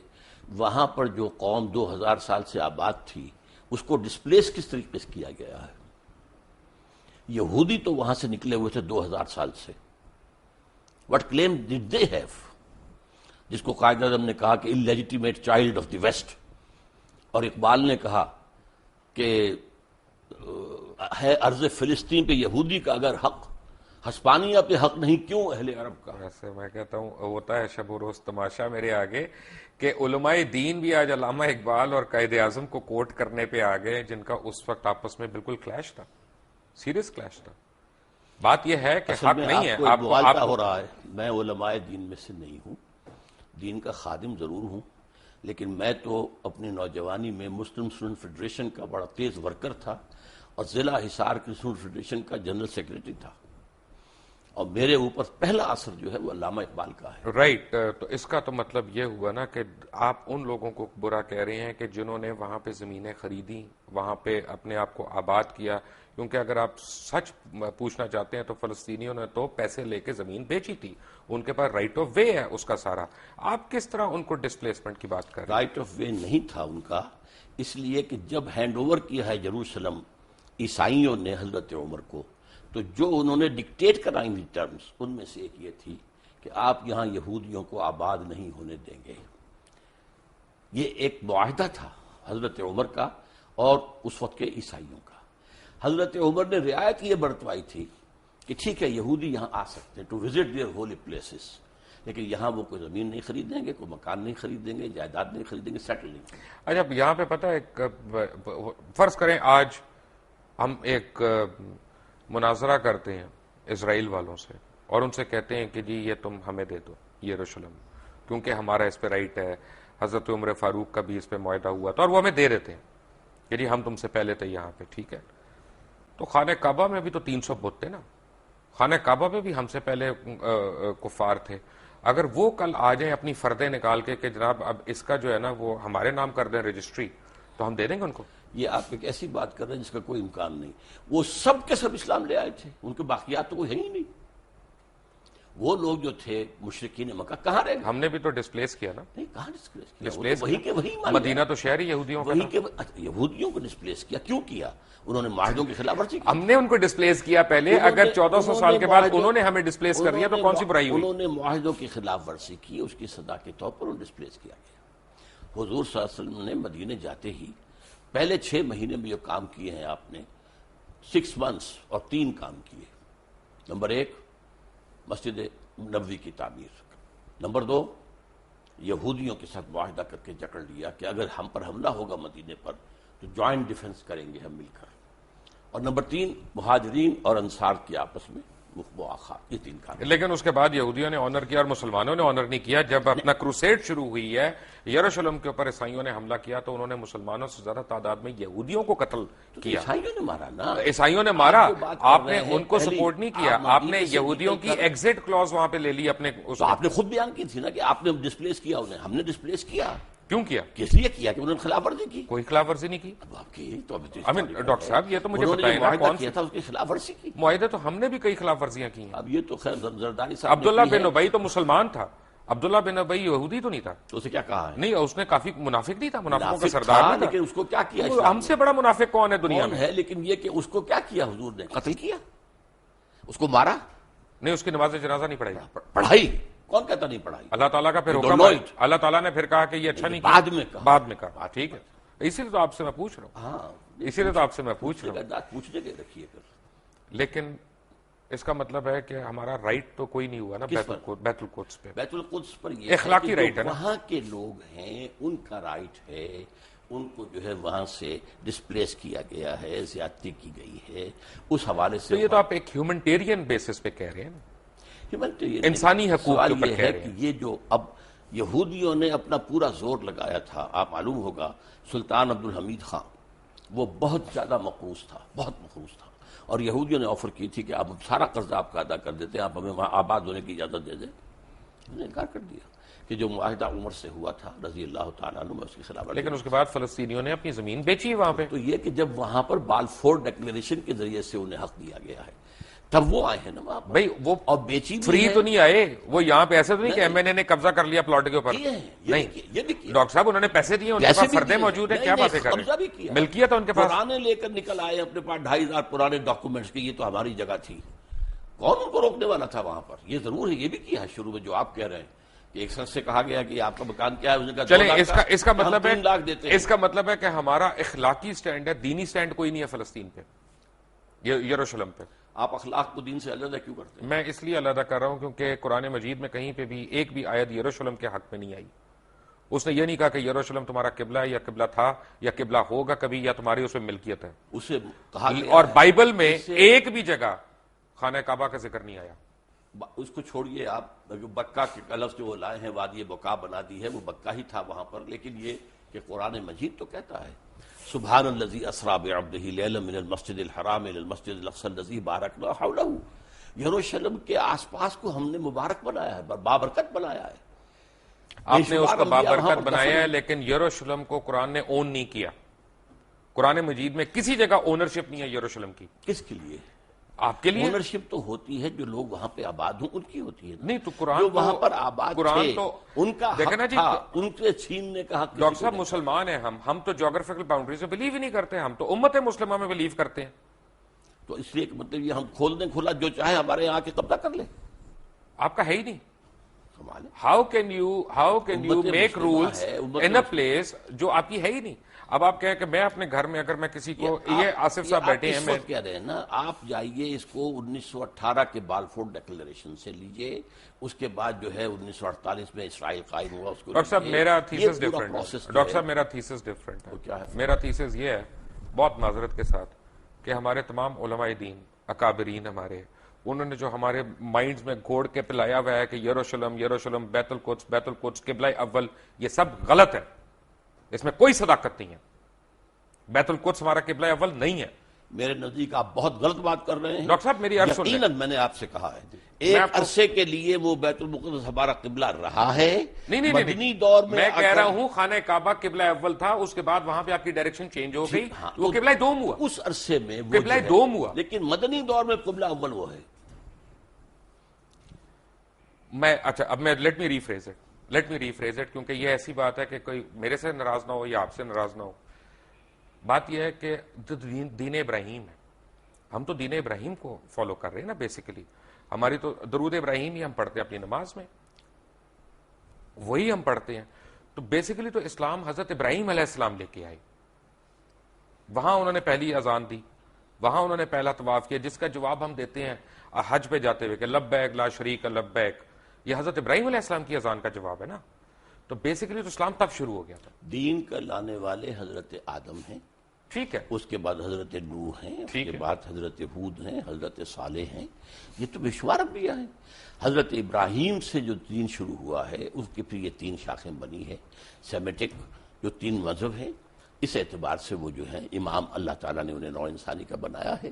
وہاں پر جو قوم 2000 سال سے آباد تھی اس کو ڈسپلیس کس طریقے سے کیا گیا ہے. یہودی تو وہاں سے نکلے ہوئے تھے 2000 سال سے. وٹ کلیم ڈڈ دے ہیو, جس کو قائد اعظم نے کہا کہ انلیجیٹیمیٹ چائلڈ آف دی ویسٹ, اور اقبال نے کہا کہ ہے ارض فلسطین پہ یہودی کا اگر حق, ہسپانیہ پہ حق نہیں کیوں اہل عرب کا. ایسے میں کہتا ہوں ہوتا ہے شب و روز تماشا میرے آگے کہ علماء دین بھی آج علامہ اقبال اور قائد اعظم کو کوٹ کرنے پہ آ گئے, جن کا اس وقت آپس میں بالکل کلیش تھا, سیریس کلیش تھا. بات یہ ہے کہ حق نہیں ہے آپ کو مغالطہ ہو رہا ہے. میں علماء دین میں سے نہیں ہوں، دین کا خادم ضرور ہوں، لیکن میں تو اپنی نوجوانی میں مسلم اسٹوڈنٹ فیڈریشن کا بڑا تیز ورکر تھا اور ضلع حصار کی اسٹوڈنٹ فیڈریشن کا جنرل سیکرٹری تھا، اور میرے اوپر پہلا اثر جو ہے وہ علامہ اقبال کا ہے. رائٹ. تو اس کا تو مطلب یہ ہوا نا کہ آپ ان لوگوں کو برا کہہ رہے ہیں کہ جنہوں نے وہاں پہ زمینیں خریدی، وہاں پہ اپنے آپ کو آباد کیا، کیونکہ اگر آپ سچ پوچھنا چاہتے ہیں تو فلسطینیوں نے تو پیسے لے کے زمین بیچی تھی، ان کے پاس رائٹ آف وے ہے اس کا سارا. آپ کس طرح ان کو ڈسپلیسمنٹ کی بات کر رہے ہیں؟ رائٹ آف وے نہیں تھا ان کا، اس لیے کہ جب ہینڈ اوور کیا ہے یروشلم عیسائیوں نے حضرت عمر کو، تو جو انہوں نے ڈکٹیٹ کرائیں گی ٹرمز، ان میں سے ایک یہ تھی کہ آپ یہاں یہودیوں کو آباد نہیں ہونے دیں گے. یہ ایک معاہدہ تھا حضرت عمر کا اور اس وقت کے عیسائیوں کا. حضرت عمر نے رعایت یہ برتوائی تھی کہ ٹھیک ہے یہودی یہاں آ سکتے ہیں to visit their holy places, لیکن یہاں وہ کوئی زمین نہیں خریدیں گے، کوئی مکان نہیں خریدیں گے، جائیداد نہیں خریدیں گے، سیٹل نہیں کریں گے. اچھا یہاں پہ پتہ ہے، فرض کریں آج ہم ایک مناظرہ کرتے ہیں اسرائیل والوں سے اور ان سے کہتے ہیں کہ جی یہ تم ہمیں دے دو یروشلم، کیونکہ ہمارا اس پہ رائٹ ہے، حضرت عمر فاروق کا بھی اس پہ معاہدہ ہوا تھا اور وہ ہمیں دے دیتے ہیں کہ جی ہم تم سے پہلے تھے یہاں پہ، ٹھیک ہے. تو خانہ کعبہ میں بھی تو 300 بت تھے نا، خانہ کعبہ میں بھی ہم سے پہلے کفار تھے. اگر وہ کل آ جائیں اپنی فردیں نکال کے کہ جناب اب اس کا جو ہے نا وہ ہمارے نام کر دیں رجسٹری، تو ہم دے دیں گے ان کو. یہ آپ ایک ایسی بات کر رہے ہیں جس کا کوئی امکان نہیں. وہ سب کے سب اسلام لے آئے تھے، ان کے باقیات تو کوئی ہے ہی نہیں. وہ لوگ جو تھے مشرکین مکہ کہاں رہ گئے؟ ہم نے بھی تو ڈسپلیس کیا نا. نہیں، کہاں ڈسپلیس کیا؟ ڈسپلیس وہی کے وہی مان مدینہ تو شہر ہی یہودیوں کا وہی تھا. کے یہودیوں کو ڈسپلیس کیا. کیوں کیا؟ انہوں نے معاہدوں کی خلاف ورزی کی. ہم نے ان کو ڈسپلیس کیا پہلے، اگر 1400 سال کے بعد انہوں نے ہمیں ڈسپلیس کر دیا تو کون سی برائی ہوئی؟ انہوں نے معاہدوں کی خلاف ورزی کی، اس کی سزا کے طور پر انہیں ڈسپلیس کیا گیا. حضور صلی اللہ علیہ وسلم نے مدینے جاتے ہی پہلے 6 مہینے میں جو کام کیے ہیں آپ نے، 6 months اور 3 کام کیے. نمبر 1 مسجد نبوی کی تعمیر، نمبر 2 یہودیوں کے ساتھ معاہدہ کر کے جکڑ لیا کہ اگر ہم پر حملہ ہوگا مدینے پر تو جوائنٹ ڈیفنس کریں گے ہم مل کر، اور نمبر 3 مہاجرین اور انصار کی آپس میں مواخات. یہ 3 کام. لیکن اس کے بعد یہودیوں نے آنر کیا اور مسلمانوں نے آنر نہیں کیا. جب اپنا کروسیڈ شروع ہوئی ہے، یروشلم کے اوپر عیسائیوں نے حملہ کیا تو انہوں نے مسلمانوں سے زیادہ تعداد میں یہودیوں کو قتل کیا. عیسائیوں نے مارا نا. عیسائیوں نے مارا، آپ جو بات کر آپ نے رہے ہیں، ان کو پہلی سپورٹ نہیں کیا. آپ نے یہودیوں کی ایگزٹ کلوز وہاں پہ لے لی اپنے. تو آپ نے خود بیان کی تھی نا کہ آپ نے ڈسپلیس کیا انہیں. ہم نے ڈسپلیس کیا. کیوں کیا؟ کس لیے کیا؟ کہ انہوں نے خلاف ورزی کی. کوئی خلاف ورزی نہیں کی. اب آپ کی تو ڈاکٹر صاحب یہ تو مجھے انہوں نے بتائیں نا معاہدہ کون کیا تھا اس کی خلاف ورزی کی. معاہدے تو ہم نے بھی کئی خلاف ورزیاں کی ہیں. اب یہ تو خیر زرداری صاحب عبداللہ بن ابی تو مسلمان تھا، عبداللہ بن ابی یہودی تو نہیں تھا. تو اسے کیا کہا ہے؟ نہیں، اس نے کافی منافق نہیں تھا، منافقوں کا منافق سردار تھا، نہیں تھا. لیکن اس کو کیا کیا وہ اسلام ہم سے بڑا منافق کون ہے دنیا کون میں؟ ہے؟ لیکن یہ کہ اس کو کیا کیا حضور نے؟ قتل کیا، اس کو مارا، نہیں، اس کی نماز جنازہ نہیں پڑھائی. پڑھائی. کون کہتا نہیں پڑھائی؟ اللہ تعالیٰ کا پھر حکم Don't know it. اللہ تعالیٰ نے پھر کہا کہ یہ اچھا نہیں بعد کیا. میں کہا. بعد میں کہا. ٹھیک ہے، اسی لیے تو آپ سے میں پوچھ رہا ہوں. ہاں، اسی لیے تو آپ سے میں پوچھ رہا ہوں. بات پوچھنے کے رکھیے پھر. لیکن اس کا مطلب ہے کہ ہمارا رائٹ تو کوئی نہیں ہوا نا بیت القدس پہ. بیت القدس پر یہ اخلاقی کہ رائٹ جو ہے نا. وہاں کے لوگ ہیں ان کا رائٹ ہے، ان کو جو ہے وہاں سے ڈسپلیس کیا گیا ہے، زیادتی کی گئی ہے. اس حوالے سے تو یہ تو آپ ایک ہیومنٹیرین بیسس پہ کہہ رہے ہیں نا، Humanitarian انسانی حقوق سوال کے اوپر یہ کہہ ہے رہے کہ ہیں. یہ جو اب یہودیوں نے اپنا پورا زور لگایا تھا، آپ معلوم ہوگا سلطان عبدالحمید خان وہ بہت زیادہ مقروض تھا، بہت مقروض تھا، اور یہودیوں نے آفر کی تھی کہ آپ سارا قرضہ آپ کا ادا کر دیتے ہیں، آپ ہمیں وہاں آباد ہونے کی اجازت دے دیں. انہوں نے انکار کر دیا کہ جو معاہدہ عمر سے ہوا تھا رضی اللہ تعالیٰ عنہ، میں اس کے خلاف. لیکن اس کے بعد فلسطینیوں نے اپنی زمین بیچی وہاں پہ. تو یہ کہ جب وہاں پر بالفور ڈکلیریشن کے ذریعے سے انہیں حق دیا گیا ہے تب وہ آئے ہیں نا وہاں پر. بھائی وہ اور بیچی بھی فری ہے. تو نہیں آئے، وہ یہاں پہ ایسے تو نہیں کہ ایم این اے نے قبضہ کر لیا پلاٹ کے اوپر. کیے ہیں، نہیں یہ بھی کیا. ڈاکٹر صاحب انہوں نے پیسے دیے، ان کے پیسے پاس بھی فردیں دیے. موجود ہیں، نہیں، کیا نہیں، باتیں کر قبضہ بھی رہے کیا. ہیں؟ ملکیت ہے ان کے پاس. پرانے لے کر نکل آئے اپنے پاس 2500 پرانے ڈاکومنٹس کی، یہ تو ہماری جگہ تھی. کون ان کو روکنے والا تھا وہاں پر؟ یہ ضرور ہے، یہ بھی کیا ہے شروع میں جو آپ کہہ رہے ہیں کہ ایک شخص سے کہا گیا کہ آپ کا مکان کیا ہے، اس نے کہا 2 چلیں لاکھ اس کا مطلب ہم 3 لاکھ دیتے ہے، ہیں. اس کا مطلب ہے کہ ہمارا اخلاقی سٹینڈ ہے، دینی سٹینڈ کوئی نہیں ہے فلسطین پہ، یروشلم پہ. آپ اخلاق کو دین سے علیحدہ کیوں کرتے ہیں؟ میں اس لیے علیحدہ کر رہا ہوں کیونکہ قرآن مجید میں کہیں پہ بھی ایک بھی آیت یروشلم کے حق میں نہیں آئی. اس نے یہ نہیں کہا کہ یروشلم تمہارا قبلہ ہے یا قبلہ تھا یا قبلہ ہوگا کبھی یا تمہاری اس میں ملکیت ہے. اسے کہا گیا اور ہے بائبل میں ایک بھی جگہ خانہ کعبہ کا ذکر نہیں آیا. اس کو چھوڑیے آپ، بکہ کے لفظ جو وہ لائے ہیں وادی بکا بنا دی ہے، وہ بکہ ہی تھا وہاں پر، لیکن یہ کہ قرآن مجید تو کہتا ہے سبحان الذی اسریٰ بعبدہ لیلا من المسجد الحرام الی المسجد الاقصی الذی بارکنا حولہ. یروشلم کے آس پاس کو ہم نے مبارک بنایا ہے، بابرکت بنایا ہے. آپ نے اس کو بابرکت بنایا ہے، لیکن یروشلم کو قرآن نے اون نہیں کیا. قرآن مجید میں کسی جگہ اونرشپ نہیں ہے یروشلم کی. کس کے لیے؟ آپ کے لیے. اونرشپ تو ہوتی ہے جو لوگ وہاں پہ آباد ہوں ان کی ہوتی ہے. نہیں تو قرآن جو وہاں پر آباد تھے ان کا دیکھیں نا حق جی، تھا، ان کے چھیننے کا حق. ڈاکٹر صاحب مسلمان ہیں ہم تو جغرافیکل باؤنڈریز میں بلیو ہی نہیں کرتے، ہم تو امت مسلمہ میں بلیو کرتے ہیں. تو اس لیے کہ مطلب یہ ہم کھول دیں کھلا، جو چاہے ہمارے یہاں کے قبضہ کر لیں. آپ کا ہے ہی نہیں. کمال ہے. How can you make rules in a place جو آپ کی ہے ہی نہیں. اب آپ کہیں کہ میں اپنے گھر میں اگر میں کسی کو، یہ آصف صاحب بیٹھے ہیں، میں کہہ رہے ہیں نا، آپ جائیے اس کو 1918 کے بالفور ڈیکلریشن سے لیجئے، اس کے بعد جو ہے 1948 میں اسرائیل قائم ہوا، اس کو ڈاکٹر صاحب میرا تھیسس ڈفرنٹ ہے. ڈاکٹر صاحب میرا تھیسس ڈفرنٹ ہے. میرا تھیسس یہ ہے بہت معذرت کے ساتھ کہ ہمارے تمام علماء دین اکابرین ہمارے، انہوں نے جو ہمارے مائنڈز میں گھوڑ کے پلایا ہوا ہے کہ یروشلم بیت القدس قبلہ اول، یہ سب غلط ہے. اس میں کوئی صداقت نہیں ہے. بیت القدس ہمارا قبلہ اول نہیں ہے. میرے نزدیک آپ بہت غلط بات کر رہے ہیں. ڈاکٹر صاحب میری عرض سن لیں. یقیناً میں نے آپ سے کہا ہے ایک عرصے کے لیے وہ بیت المقدس ہمارا قبلہ رہا ہے. نہیں مدنی دور میں کہہ رہا ہوں خانہ کعبہ قبلہ اول تھا، اس کے بعد وہاں پہ آپ کی ڈائریکشن چینج ہو گئی، وہ قبلہ دوم ہوا. اس عرصے میں قبلہ دوم ہوا، لیکن مدنی دور میں قبلہ اول وہ ہے. اچھا اب میں لیٹ می ریفریز اٹ کیونکہ یہ ایسی بات ہے کہ کوئی میرے سے ناراض نہ ہو یا آپ سے ناراض نہ ہو. بات یہ ہے کہ جو دین ابراہیم ہے، ہم تو دین ابراہیم کو فالو کر رہے ہیں نا. بیسیکلی ہماری تو درود ابراہیم ہی ہم پڑھتے ہیں اپنی نماز میں، وہی ہم پڑھتے ہیں. تو بیسیکلی تو اسلام حضرت ابراہیم علیہ السلام لے کے آئے. وہاں انہوں نے پہلی اذان دی، وہاں انہوں نے پہلا طواف کیا، جس کا جواب ہم دیتے ہیں حج پہ جاتے ہوئے کہ لبیک لا شریک لبیک. یہ حضرت ابراہیم علیہ السلام کی اذان کا جواب ہے نا. تو بیسیکلی تو اسلام تب شروع ہو گیا تھا. دین کا لانے والے حضرت آدم ہیں، ٹھیک ہے، اس کے بعد حضرت نوح ہیں، اس کے بعد حضرت ہود ہیں، حضرت صالح ہیں. یہ تو بشمار انبیاء ہیں. حضرت ابراہیم سے جو دین شروع ہوا ہے اس کی پھر یہ 3 شاخیں بنی ہے. سیمیٹک جو 3 مذہب ہیں، اس اعتبار سے وہ جو ہیں امام اللہ تعالیٰ نے انہیں نوع انسانی کا بنایا ہے.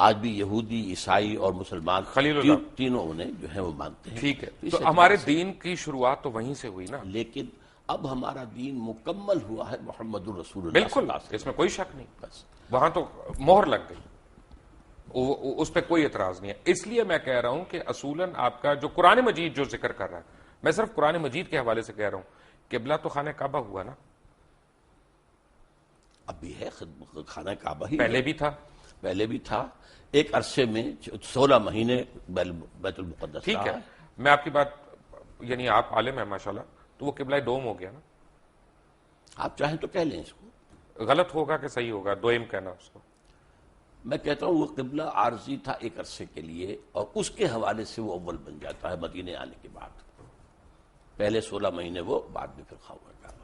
آج بھی یہودی، عیسائی اور مسلمان تینوں انہیں جو ہے وہ مانتے ہیں. ٹھیک ہے، تو ہمارے دین کی شروعات تو وہیں سے ہوئی نا. لیکن اب ہمارا دین مکمل ہوا ہے محمد الرسول اللہ. بالکل، اس میں کوئی شک نہیں. بس وہاں تو مہر لگ گئی، اس پہ کوئی اعتراض نہیں ہے. اس لیے میں کہہ رہا ہوں کہ اصولاً آپ کا جو قرآن مجید جو ذکر کر رہا ہے، میں صرف قرآن مجید کے حوالے سے کہہ رہا ہوں، قبلہ تو خانہ کعبہ ہوا نا. اب بھی ہے، خانہ کعبہ ہی پہلے بھی تھا. پہلے بھی تھا. ایک عرصے میں 16 مہینے بیت المقدس. ٹھیک ہے، میں آپ کی بات، یعنی آپ عالم ہیں ماشاءاللہ، تو وہ قبلہ دوم ہو گیا نا. آپ چاہیں تو کہہ لیں اس کو. غلط ہوگا کہ صحیح ہوگا دوئم کہنا اس کو؟ میں کہتا ہوں وہ قبلہ عارضی تھا ایک عرصے کے لیے، اور اس کے حوالے سے وہ اول بن جاتا ہے مدینے آنے کے بعد. پہلے 16 مہینے وہ، بعد میں پھر خانہ کعبہ.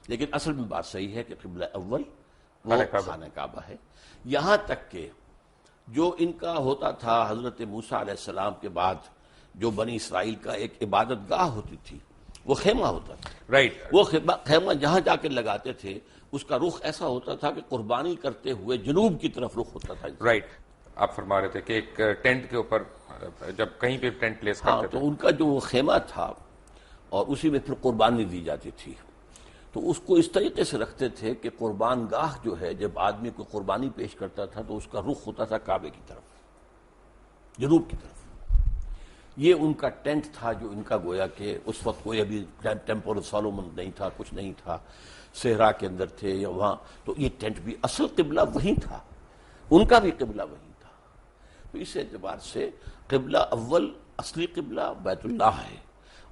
لیکن اصل میں بات صحیح ہے کہ قبلہ اول وہ خانہ کعبہ ہے. یہاں تک کہ جو ان کا ہوتا تھا حضرت موسیٰ علیہ السلام کے بعد جو بنی اسرائیل کا ایک عبادت گاہ ہوتی تھی، وہ خیمہ ہوتا تھا. رائٹ. وہ خیمہ جہاں جا کے لگاتے تھے اس کا رخ ایسا ہوتا تھا کہ قربانی کرتے ہوئے جنوب کی طرف رخ ہوتا تھا. رائٹ. آپ فرما رہے تھے کہ ایک ٹینٹ کے اوپر جب کہیں پہ ٹینٹ پلیس کرتے تھے، تو ان کا جو وہ خیمہ تھا اور اسی میں پھر قربانی دی جاتی تھی. تو اس کو اس طریقے سے رکھتے تھے کہ قربان گاہ جو ہے، جب آدمی کو قربانی پیش کرتا تھا تو اس کا رخ ہوتا تھا کعبے کی طرف، جنوب کی طرف. یہ ان کا ٹینٹ تھا جو ان کا گویا کہ اس وقت کوئی ابھی ٹیمپل سولومن نہیں تھا، کچھ نہیں تھا، صحرا کے اندر تھے یا وہاں. تو یہ ٹینٹ بھی اصل قبلہ وہی تھا، ان کا بھی قبلہ وہی تھا. تو اس اعتبار سے قبلہ اول اصلی قبلہ بیت اللہ ہے.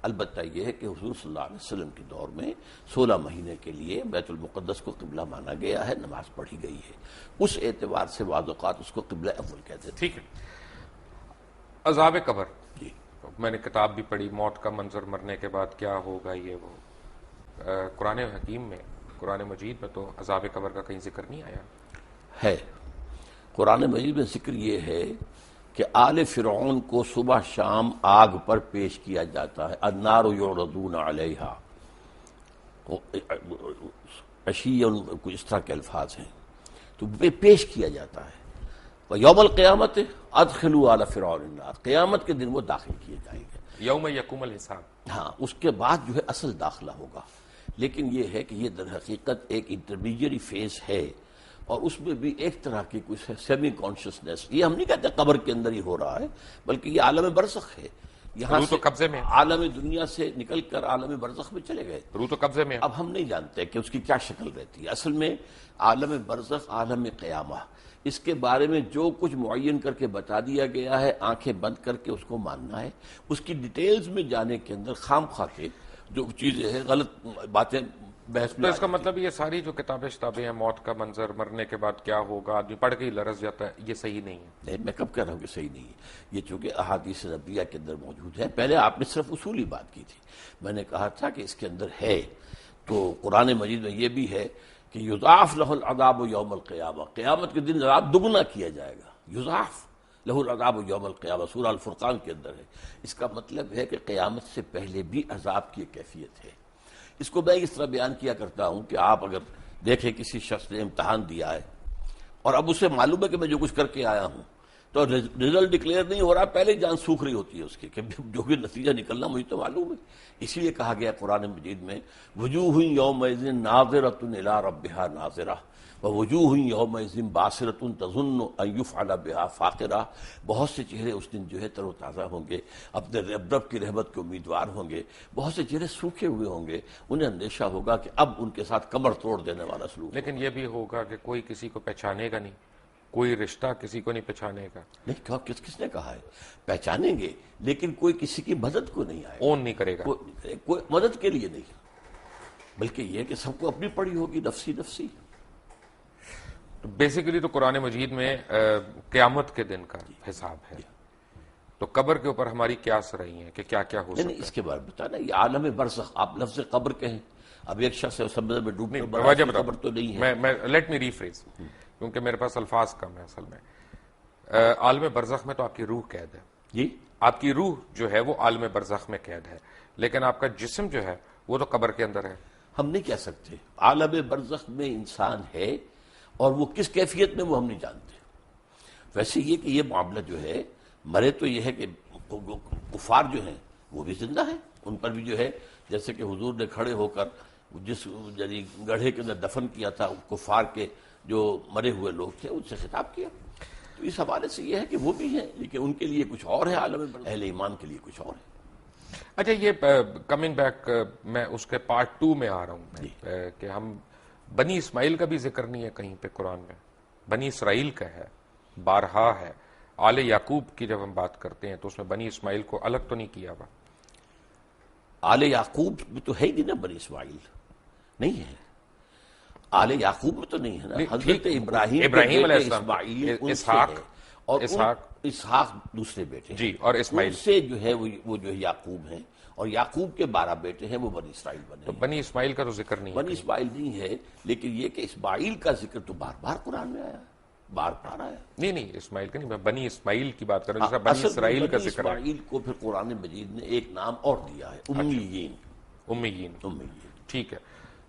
البتہ یہ ہے کہ حضور صلی اللہ علیہ وسلم کے دور میں 16 مہینے کے لیے بیت المقدس کو قبلہ مانا گیا ہے، نماز پڑھی گئی ہے. اس اعتبار سے بعض اوقات اس کو قبلہ اول کہتے تھے. ٹھیک ہے. عذاب قبر، جی میں نے کتاب بھی پڑھی، موت کا منظر، مرنے کے بعد کیا ہوگا، یہ وہ. قرآن حکیم میں، قرآن مجید میں تو عذاب قبر کا کہیں ذکر نہیں آیا ہے. قرآن مجید میں ذکر یہ ہے کہ آل فرعون کو صبح شام آگ پر پیش کیا جاتا ہے، النار یعرضون علیہا، عشیًا، کوئی اس طرح کے الفاظ ہیں، تو پیش کیا جاتا ہے۔ وَيَوْمَ الْقِيَامَةِ أَدْخِلُوا آلَ فِرْعَوْنَ النَّارَ، قیامت کے دن وہ داخل کیے جائیں گے۔ یوم یقوم الحساب۔ ہاں، اس کے بعد جو ہے اصل داخلہ ہوگا، لیکن یہ ہے کہ یہ در حقیقت ایک انٹرمیڈیری فیز ہے، اور اس میں بھی ایک طرح کی کچھ سیمی کانشسنس، یہ ہم نہیں کہتے قبر کے اندر ہی ہو رہا ہے، بلکہ یہ عالم برزخ ہے۔ یہاں روح تو سے قبضے میں، عالم دنیا سے نکل کر عالم برزخ میں چلے گئے، روح تو قبضے میں۔ اب ہم نہیں جانتے کہ اس کی کیا شکل رہتی ہے۔ اصل میں عالم برزخ، عالم قیامہ، اس کے بارے میں جو کچھ معین کر کے بتا دیا گیا ہے، آنکھیں بند کر کے اس کو ماننا ہے۔ اس کی ڈیٹیلز میں جانے کے اندر خام خواہ کے جو چیزیں ہیں، غلط باتیں بحث تو میں اس کا مطلب یہ ساری جو کتابیں شتابیں ہیں، موت کا منظر، مرنے کے بعد کیا ہوگا، آدمی پڑھ کے ہی لرز جاتا ہے، یہ صحیح نہیں ہے۔ نہیں، میں کب کہہ رہا ہوں کہ صحیح نہیں ہے، یہ چونکہ احادیث نبویہ کے اندر موجود ہے۔ پہلے آپ نے صرف اصولی بات کی تھی، میں نے کہا تھا کہ اس کے اندر ہے، تو قرآن مجید میں یہ بھی ہے کہ یضاعف لہ العذاب یوم القیامہ، قیامت کے دن عذاب دگنا کیا جائے گا۔ یضاعف لہ العذاب یوم القیامہ، سورہ الفرقان کے اندر ہے۔ اس کا مطلب ہے کہ قیامت سے پہلے بھی عذاب کی کیفیت ہے۔ اس کو میں اس طرح بیان کیا کرتا ہوں کہ آپ اگر دیکھیں کسی شخص نے امتحان دیا ہے اور اب اسے معلوم ہے کہ میں جو کچھ کر کے آیا ہوں، تو رزلٹ ڈکلیئر نہیں ہو رہا، پہلے جان سوکھ رہی ہوتی ہے اس کی کہ جو بھی نتیجہ نکلنا مجھے تو معلوم ہے۔ اسی لیے کہا گیا قرآن مجید میں وجوہ یومئذ ناظرۃ الی ربہا ناظرہ ووجوہ یومئذ باسرۃ تظن ان یفعل بہا فاقرہ، بہت سے چہرے اس دن جو ہے تر و تازہ ہوں گے، اپنے رب کی رحمت کے امیدوار ہوں گے، بہت سے چہرے سوکھے ہوئے ہوں گے، انہیں اندیشہ ہوگا کہ اب ان کے ساتھ کمر توڑ دینے والا سلوک۔ لیکن یہ بھی ہوگا کہ کوئی کسی کو پہچانے گا نہیں، کوئی رشتہ کسی کو نہیں پہچانے گا۔ نہیں، کس نے کہا ہے پہچانیں گے، لیکن کوئی کسی کی مدد کو نہیں آئے، اون نہیں کرے گا، کوئی مدد کے لیے نہیں، بلکہ یہ کہ سب کو اپنی پڑی ہوگی، نفسی نفسی۔ تو بیسیکلی تو قرآن مجید میں قیامت کے دن کا حساب ہے۔ تو قبر کے اوپر ہماری قیاس رہی ہیں کہ کیا کیا ہو سکتا نہیں، اس کے بارے میں بتانا، یہ عالم برزخ، آپ لفظ قبر کہیں، اب ایک شخص ہے سمندر میں ڈوب کر وجہ بڑا، قبر تو نہیں ہے۔ میں لیٹ می ریفریز، کیونکہ میرے پاس الفاظ کم ہے اصل میں۔ عالم برزخ میں تو آپ کی روح قید ہے، جی، آپ کی روح جو ہے وہ عالم برزخ میں قید ہے، لیکن آپ کا جسم جو ہے وہ تو قبر کے اندر ہے۔ ہم نہیں کہہ سکتے عالم برزخ میں انسان ہے، اور وہ کس کیفیت میں وہ ہم نہیں جانتے۔ ویسے یہ کہ یہ معاملہ جو ہے، مرے تو یہ ہے کہ کفار جو ہیں وہ بھی زندہ ہیں، ان پر بھی جو ہے جیسے کہ حضور نے کھڑے ہو کر جس یعنی گڑھے کے اندر دفن کیا تھا کفار کے جو مرے ہوئے لوگ تھے، ان سے خطاب کیا، تو اس حوالے سے یہ ہے کہ وہ بھی ہیں، لیکن ان کے لیے کچھ اور ہے، عالم برزخ اہل ایمان کے لیے کچھ اور ہے۔ اچھا، یہ کمنگ بیک، میں اس کے پارٹ 2 میں آ رہا ہوں کہ ہم بنی اسماعیل کا بھی ذکر نہیں ہے کہیں پہ قرآن میں، بنی اسرائیل کا ہے، بارہا ہے۔ آل یعقوب کی جب ہم بات کرتے ہیں تو اس میں بنی اسماعیل کو الگ تو نہیں کیا ہوا۔ آل یعقوب میں تو ہے ہی نہیں نا، بنی اسماعیل نہیں ہے، آل یعقوب میں تو نہیں ہے نا، حضرت ابراہیم علیہ بیٹے السلام، اسماعیل ان سے اسحاق، ہے، اور اسحاق دوسرے بیٹے ہیں، جی، اور اسماعیل ان سے جو ہے وہ جو ہے یعقوب ہیں، اور یعقوب کے 12 بیٹے ہیں، وہ بنی اسرائیل بنے تو ہیں۔ بنی اسماعیل کا تو ذکر نہیں بنی ہے۔ اسماعیل نہیں ہے، لیکن یہ کہ اسماعیل کا ذکر تو بار بار قرآن میں آیا، بار بار آیا۔ نہیں، اسماعیل کا نہیں، میں بنی اسماعیل کی بات کر رہا ہوں، جیسا بنی اسرائیل کا ذکر ہے۔ اسماعیل کو پھر قرآن مجید نے ایک نام اور دیا ہے، امیین۔ امیین، امیین، ٹھیک ہے۔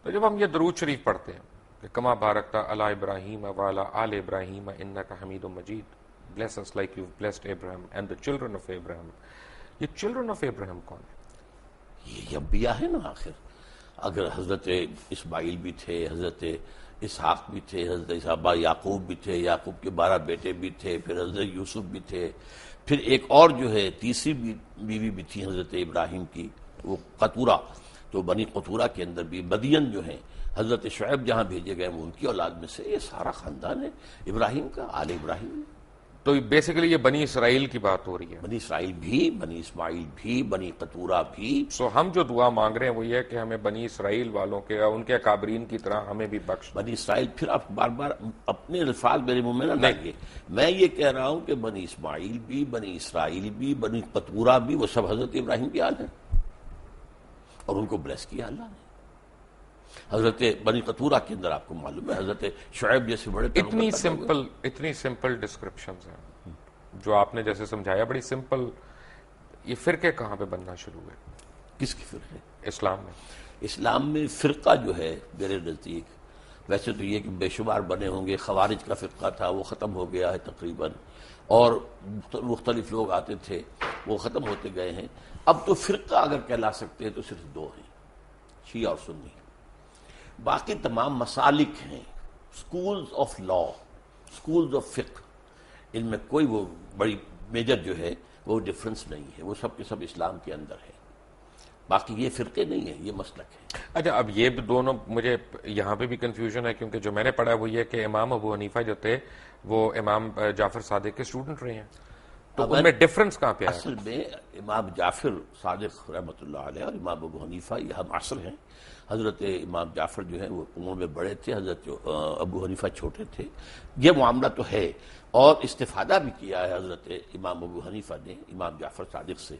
تو جب ہم یہ درود شریف پڑھتے ہیں کہ کما بارکت علی ابراہیم وعلی آل ابراہیم انک حمید مجید، bless us like you've blessed Abraham and the children of Abraham، یہ children of Abraham کون ہے؟ یہ انبیاء ہے نا آخر۔ اگر حضرت اسماعیل بھی تھے، حضرت اسحاق بھی تھے، حضرت اسحاق یعقوب بھی تھے، یعقوب کے 12 بیٹے بھی تھے، پھر حضرت یوسف بھی تھے، پھر ایک اور جو ہے تیسری بیوی بھی تھی حضرت ابراہیم کی، وہ قطورہ، تو بنی قطورہ کے اندر بھی مدین جو ہیں، حضرت شعیب جہاں بھیجے گئے وہ ان کی اولاد میں سے، یہ سارا خاندان ہے ابراہیم کا، آل ابراہیم۔ تو بیسیکلی یہ بنی اسرائیل کی بات ہو رہی ہے۔ بنی اسرائیل بھی، بنی اسماعیل بھی، بنی قطورہ بھی۔ سو ہم جو دعا مانگ رہے ہیں وہ یہ ہے کہ ہمیں بنی اسرائیل والوں کے، ان کے اکابرین کی طرح ہمیں بھی بخش۔ بنی اسرائیل، پھر آپ بار بار اپنے الفاظ میرے منہ میں نہ ڈالیے، میں یہ کہہ رہا ہوں کہ بنی اسماعیل بھی، بنی اسرائیل بھی، بنی قطورہ بھی، وہ سب حضرت ابراہیم کی آل ہیں، اور ان کو بلیس کیا اللہ نے۔ حضرت بنی قطورہ کے اندر آپ کو معلوم ہے حضرت شعیب جیسے بڑے اتنی سمپل ڈسکرپشنز ہیں، جو آپ نے جیسے سمجھایا بڑی سمپل، یہ فرقے کہاں پہ بننا شروع ہوئے کس کی فرقے؟ اسلام میں؟ اسلام میں فرقہ جو ہے میرے نزدیک، ویسے تو یہ کہ بے شمار بنے ہوں گے، خوارج کا فرقہ تھا وہ ختم ہو گیا ہے تقریباً، اور مختلف لوگ آتے تھے وہ ختم ہوتے گئے ہیں. اب تو فرقہ اگر کہلا سکتے ہیں تو صرف دو ہیں، شیعہ اور سنی. باقی تمام مسالک ہیں، schools of law, schools of فقہ، ان میں کوئی وہ بڑی میجر جو ہے وہ ڈفرنس نہیں ہے، وہ سب کے سب اسلام کے اندر ہے. باقی یہ فرقے نہیں ہیں، یہ مسلک ہے. اچھا، اب یہ دونوں مجھے یہاں پہ بھی کنفیوژن ہے، کیونکہ جو میں نے پڑھا وہ یہ کہ امام ابو حنیفہ جو تھے وہ امام جعفر صادق کے اسٹوڈنٹ رہے ہیں، تو ان میں ڈفرنس کہاں پہ آیا؟ اصل میں امام جعفر صادق رحمۃ اللہ علیہ اور امام ابو حنیفہ یہ ہم عصر ہیں. حضرت امام جعفر جو ہیں وہ عمر میں بڑے تھے، حضرت ابو حنیفہ چھوٹے تھے. یہ معاملہ تو ہے، اور استفادہ بھی کیا ہے حضرت امام ابو حنیفہ نے امام جعفر صادق سے.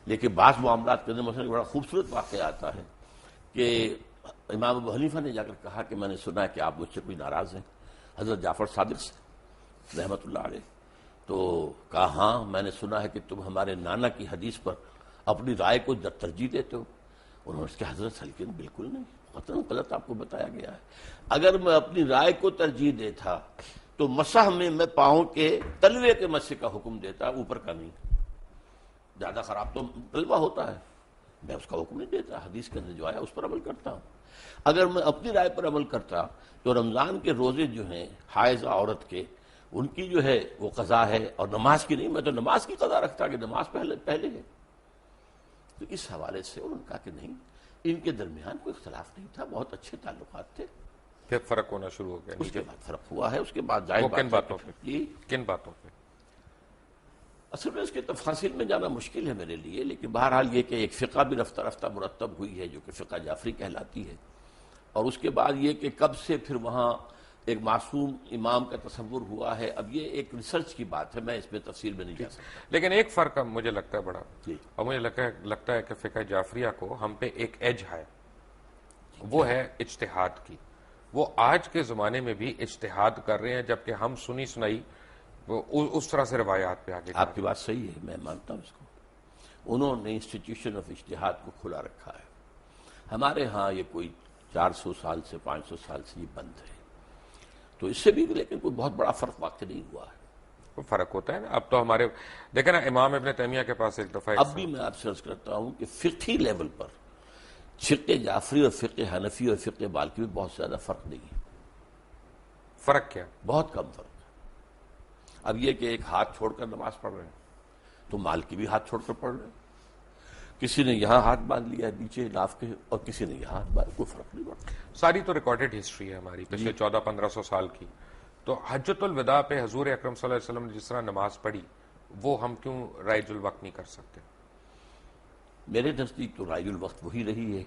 لیکن بعض معاملات کے اندر مثلا بڑا خوبصورت واقعہ آتا ہے کہ امام ابو حنیفہ نے جا کر کہا کہ میں نے سنا ہے کہ آپ مجھ سے کوئی ناراض ہیں حضرت جعفر صادق سے رحمۃ اللہ علیہ. تو کہا ہاں میں نے سنا ہے کہ تم ہمارے نانا کی حدیث پر اپنی رائے کو ترجیح دیتے ہو. انہوں نے اس کے حضرت سلکن بالکل نہیں، قطعاً غلط آپ کو بتایا گیا ہے. اگر میں اپنی رائے کو ترجیح دیتا تو مسح میں پاؤں کے تلوے کے مسح کا حکم دیتا، اوپر کا نہیں. زیادہ خراب تو تلوہ ہوتا ہے، میں اس کا حکم نہیں دیتا، حدیث کے اندر جو آیا اس پر عمل کرتا ہوں. اگر میں اپنی رائے پر عمل کرتا تو رمضان کے روزے جو ہیں حائضہ عورت کے، ان کی جو ہے وہ قضا ہے، اور نماز کی نہیں. میں تو نماز کی قضا رکھتا کہ نماز پہلے ہے. تو اس حوالے سے انہوں نے کہا کہ نہیں، ان کے درمیان کوئی اختلاف نہیں تھا، بہت اچھے تعلقات تھے. پھر فرق ہونا شروع ہو گیا. اس کے بعد فرق ہوا ہے. اس کے بعد ظاہر وہ بات کن باتوں ہے پہ؟ کن باتوں پہ؟ اصل میں اس کے تفاصیل میں جانا مشکل ہے میرے لیے، لیکن بہرحال یہ کہ ایک فقہ بھی رفتہ رفتہ مرتب ہوئی ہے جو کہ فقہ جعفری کہلاتی ہے. اور اس کے بعد یہ کہ کب سے پھر وہاں ایک معصوم امام کا تصور ہوا ہے، اب یہ ایک ریسرچ کی بات ہے، میں اس میں تفصیل میں نہیں جا سکتا. لیکن ایک فرق اب مجھے لگتا ہے بڑا، جی. اور مجھے لگتا ہے کہ فقہ جعفریہ کو ہم پہ ایک ایج ہے، وہ ہے اجتہاد کی. وہ آج کے زمانے میں بھی اجتہاد کر رہے ہیں، جبکہ ہم سنی سنائی اس طرح سے روایات پہ آگے. آپ کی بات صحیح ہے، میں مانتا ہوں اس کو. انہوں نے انسٹیٹیوشن آف اجتہاد کو کھلا رکھا ہے. ہمارے ہاں یہ کوئی 400 سال سے 500 سال سے یہ بند ہے، تو اس سے بھی لیکن کوئی بہت بڑا فرق واقع نہیں ہوا ہے. فرق ہوتا ہے نا. اب تو ہمارے دیکھیں نا، امام ابن تیمیہ کے پاس ایک دفعہ اب بھی میں آپ سے عرض کرتا ہوں کہ فقہی لیول پر فقہ جعفری اور فقہ حنفی اور فقہ مالکی میں بہت زیادہ فرق نہیں ہے. فرق کیا؟ بہت کم فرق ہے. اب یہ کہ ایک ہاتھ چھوڑ کر نماز پڑھ رہے ہیں تو مالکی بھی ہاتھ چھوڑ کر پڑھ رہے ہیں. کسی نے یہاں ہاتھ باندھ لیا ہے نیچے ناف کے، اور کسی نے یہاں ہاتھ باندھ، کوئی فرق نہیں پڑتا. ساری تو ریکارڈڈ ہسٹری ہے ہماری پچھلے 1400-1500 سال کی. تو حجۃ الوداع پہ حضور اکرم صلی اللہ علیہ وسلم نے جس طرح نماز پڑھی، وہ ہم کیوں رائج الوقت نہیں کر سکتے؟ میرے نزدیک تو رائج الوقت وہی رہی ہے،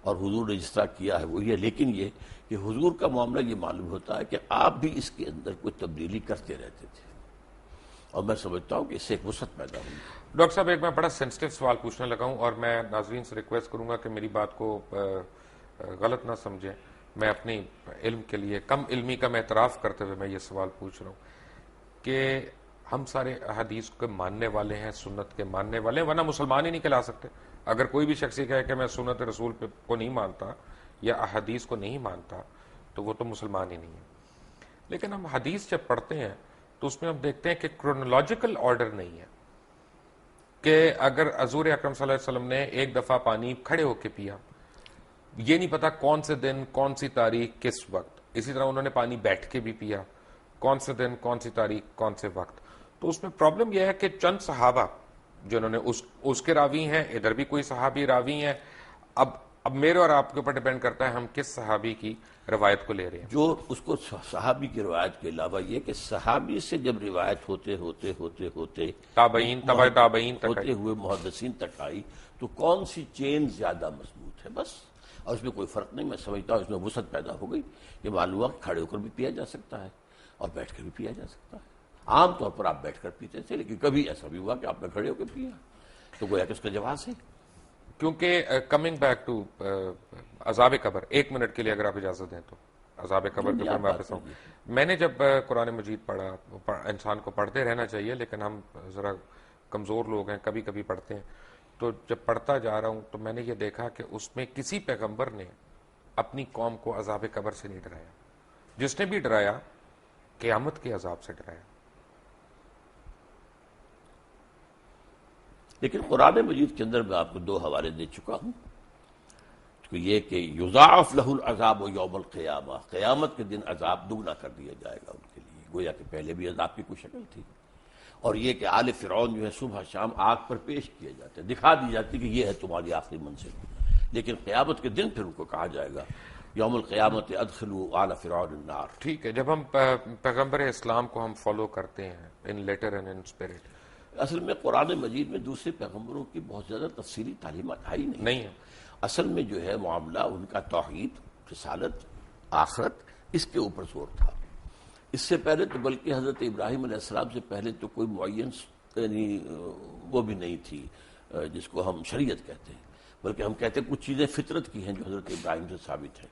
اور حضور نے جس طرح کیا ہے وہی ہے. لیکن یہ کہ حضور کا معاملہ یہ معلوم ہوتا ہے کہ آپ بھی اس کے اندر کوئی تبدیلی کرتے رہتے تھے، اور میں سمجھتا ہوں کہ اس سے ایک وسعت پیدا ہوئی. ڈاکٹر صاحب، ایک میں بڑا سینسٹیو سوال پوچھنے لگا ہوں، اور میں ناظرین سے ریکویسٹ کروں گا کہ میری بات کو غلط نہ سمجھیں. میں اپنی علم کے لیے، کم علمی کا میں اعتراف کرتے ہوئے میں یہ سوال پوچھ رہا ہوں کہ ہم سارے احادیث کے ماننے والے ہیں، سنت کے ماننے والے ہیں، ورنہ مسلمان ہی نہیں کہلا سکتے. اگر کوئی بھی شخص کہے کہ میں سنت رسول کو نہیں مانتا یا احادیث کو نہیں مانتا تو وہ تو مسلمان ہی نہیں ہے. لیکن ہم حدیث جب پڑھتے ہیں تو اس میں ہم دیکھتے ہیں کہ کرونالوجیکل آرڈر نہیں ہے، کہ اگر حضور اکرم صلی اللہ علیہ وسلم نے ایک دفعہ پانی کھڑے ہو کے پیا، یہ نہیں پتا کون سے دن، کون سی تاریخ، کس وقت. اسی طرح انہوں نے پانی بیٹھ کے بھی پیا، کون سے دن، کون سی تاریخ، کون سے وقت. تو اس میں پرابلم یہ ہے کہ چند صحابہ جنہوں نے اس کے راوی ہیں، ادھر بھی کوئی صحابی راوی ہیں. اب میرے اور آپ کے اوپر ڈیپینڈ کرتا ہے ہم کس صحابی کی روایت کو لے رہے ہیں. جو اس کو صحابی کی روایت کے علاوہ یہ کہ صحابی سے جب روایت ہوتے تابعین، تبع تابعین تک ہوتے ہوئے محدثین تک آئی، تو کون سی چین زیادہ مضبوط ہے بس. اور اس میں کوئی فرق نہیں. میں سمجھتا ہوں اس میں وسعت پیدا ہو گئی. یہ معلوم ہوا کہ کھڑے ہو کر بھی پیا جا سکتا ہے اور بیٹھ کر بھی پیا جا سکتا ہے. عام طور پر آپ بیٹھ کر پیتے تھے، لیکن کبھی ایسا بھی ہوا کہ آپ نے کھڑے ہو کے پیا، تو گویا کہ اس کا جواز ہے. کیونکہ کمنگ بیک ٹو عذاب قبر، 1 منٹ کے لیے اگر آپ اجازت دیں تو عذاب قبر کے اوپر میں واپس آؤں. میں نے جب قرآن مجید پڑھا، انسان کو پڑھتے رہنا چاہیے لیکن ہم ذرا کمزور لوگ ہیں، کبھی کبھی پڑھتے ہیں، تو جب پڑھتا جا رہا ہوں تو میں نے یہ دیکھا کہ اس میں کسی پیغمبر نے اپنی قوم کو عذاب قبر سے نہیں ڈرایا. جس نے بھی ڈرایا قیامت کے عذاب سے ڈرایا. لیکن قرآن مجید کے اندر میں آپ کو 2 حوالے دے چکا ہوں. تو یہ کہ یضاعف لہ العذاب یوم القیامہ، قیامت کے دن عذاب دگنا کر دیا جائے گا ان کے لیے، گویا کہ پہلے بھی عذاب کی کوئی شکل تھی. اور یہ کہ آل فرعون جو ہے صبح شام آگ پر پیش کیے جاتے ہیں، دکھا دی جاتی کہ یہ ہے تمہاری آخری منزل. لیکن قیامت کے دن پھر ان کو کہا جائے گا یوم القیامت ادخلوا آل فرعون النار. ٹھیک ہے، جب ہم پیغمبر اسلام کو ہم فالو کرتے ہیں ان لیٹر اینڈ ان اسپرٹ، اصل میں قرآن مجید میں دوسرے پیغمبروں کی بہت زیادہ تفصیلی تعلیمات آئی نہیں ہے. اصل میں جو ہے معاملہ ان کا توحید، رسالت، آخرت، اس کے اوپر زور تھا. اس سے پہلے تو بلکہ حضرت ابراہیم علیہ السلام سے پہلے تو کوئی معین یعنی وہ بھی نہیں تھی جس کو ہم شریعت کہتے ہیں، بلکہ ہم کہتے ہیں کچھ چیزیں فطرت کی ہیں جو حضرت ابراہیم سے ثابت ہیں.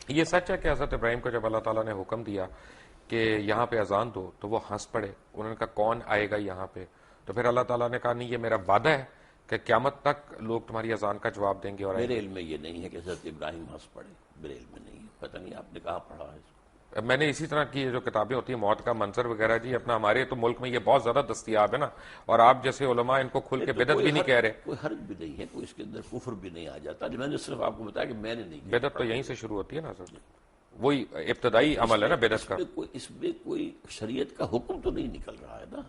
یہ سچ ہے کہ حضرت ابراہیم کو جب اللہ تعالیٰ نے حکم دیا کہ یہاں پہ اذان دو تو وہ ہنس پڑے. انہوں نے کہا کون آئے گا یہاں پہ؟ تو پھر اللہ تعالیٰ نے کہا نہیں، یہ میرا وعدہ ہے کہ قیامت تک لوگ تمہاری اذان کا جواب دیں گے. اور میرے علم میں یہ نہیں ہے کہ حضرت ابراہیم ہنس پڑے، میرے علم میں نہیں ہے، پتہ نہیں آپ نے کہاں پڑھا ہے. میں نے اسی طرح کی جو کتابیں ہوتی ہیں موت کا منظر وغیرہ، جی اپنا ہمارے تو ملک میں یہ بہت زیادہ دستیاب ہے نا، اور آپ جیسے علماء ان کو کھل کے بدعت بھی نہیں کہہ رہے. کوئی حرج بھی نہیں ہے، کوئی اس کے اندر کفر بھی نہیں آ جاتا. میں نے صرف آپ کو بتایا کہ میں نے نہیں کیا. بدعت تو یہیں سے شروع ہوتی ہے نا سر، وہی ابتدائی عمل ہے نا بدعت کا. اس میں کوئی شریعت کا حکم تو نہیں نکل رہا ہے نا،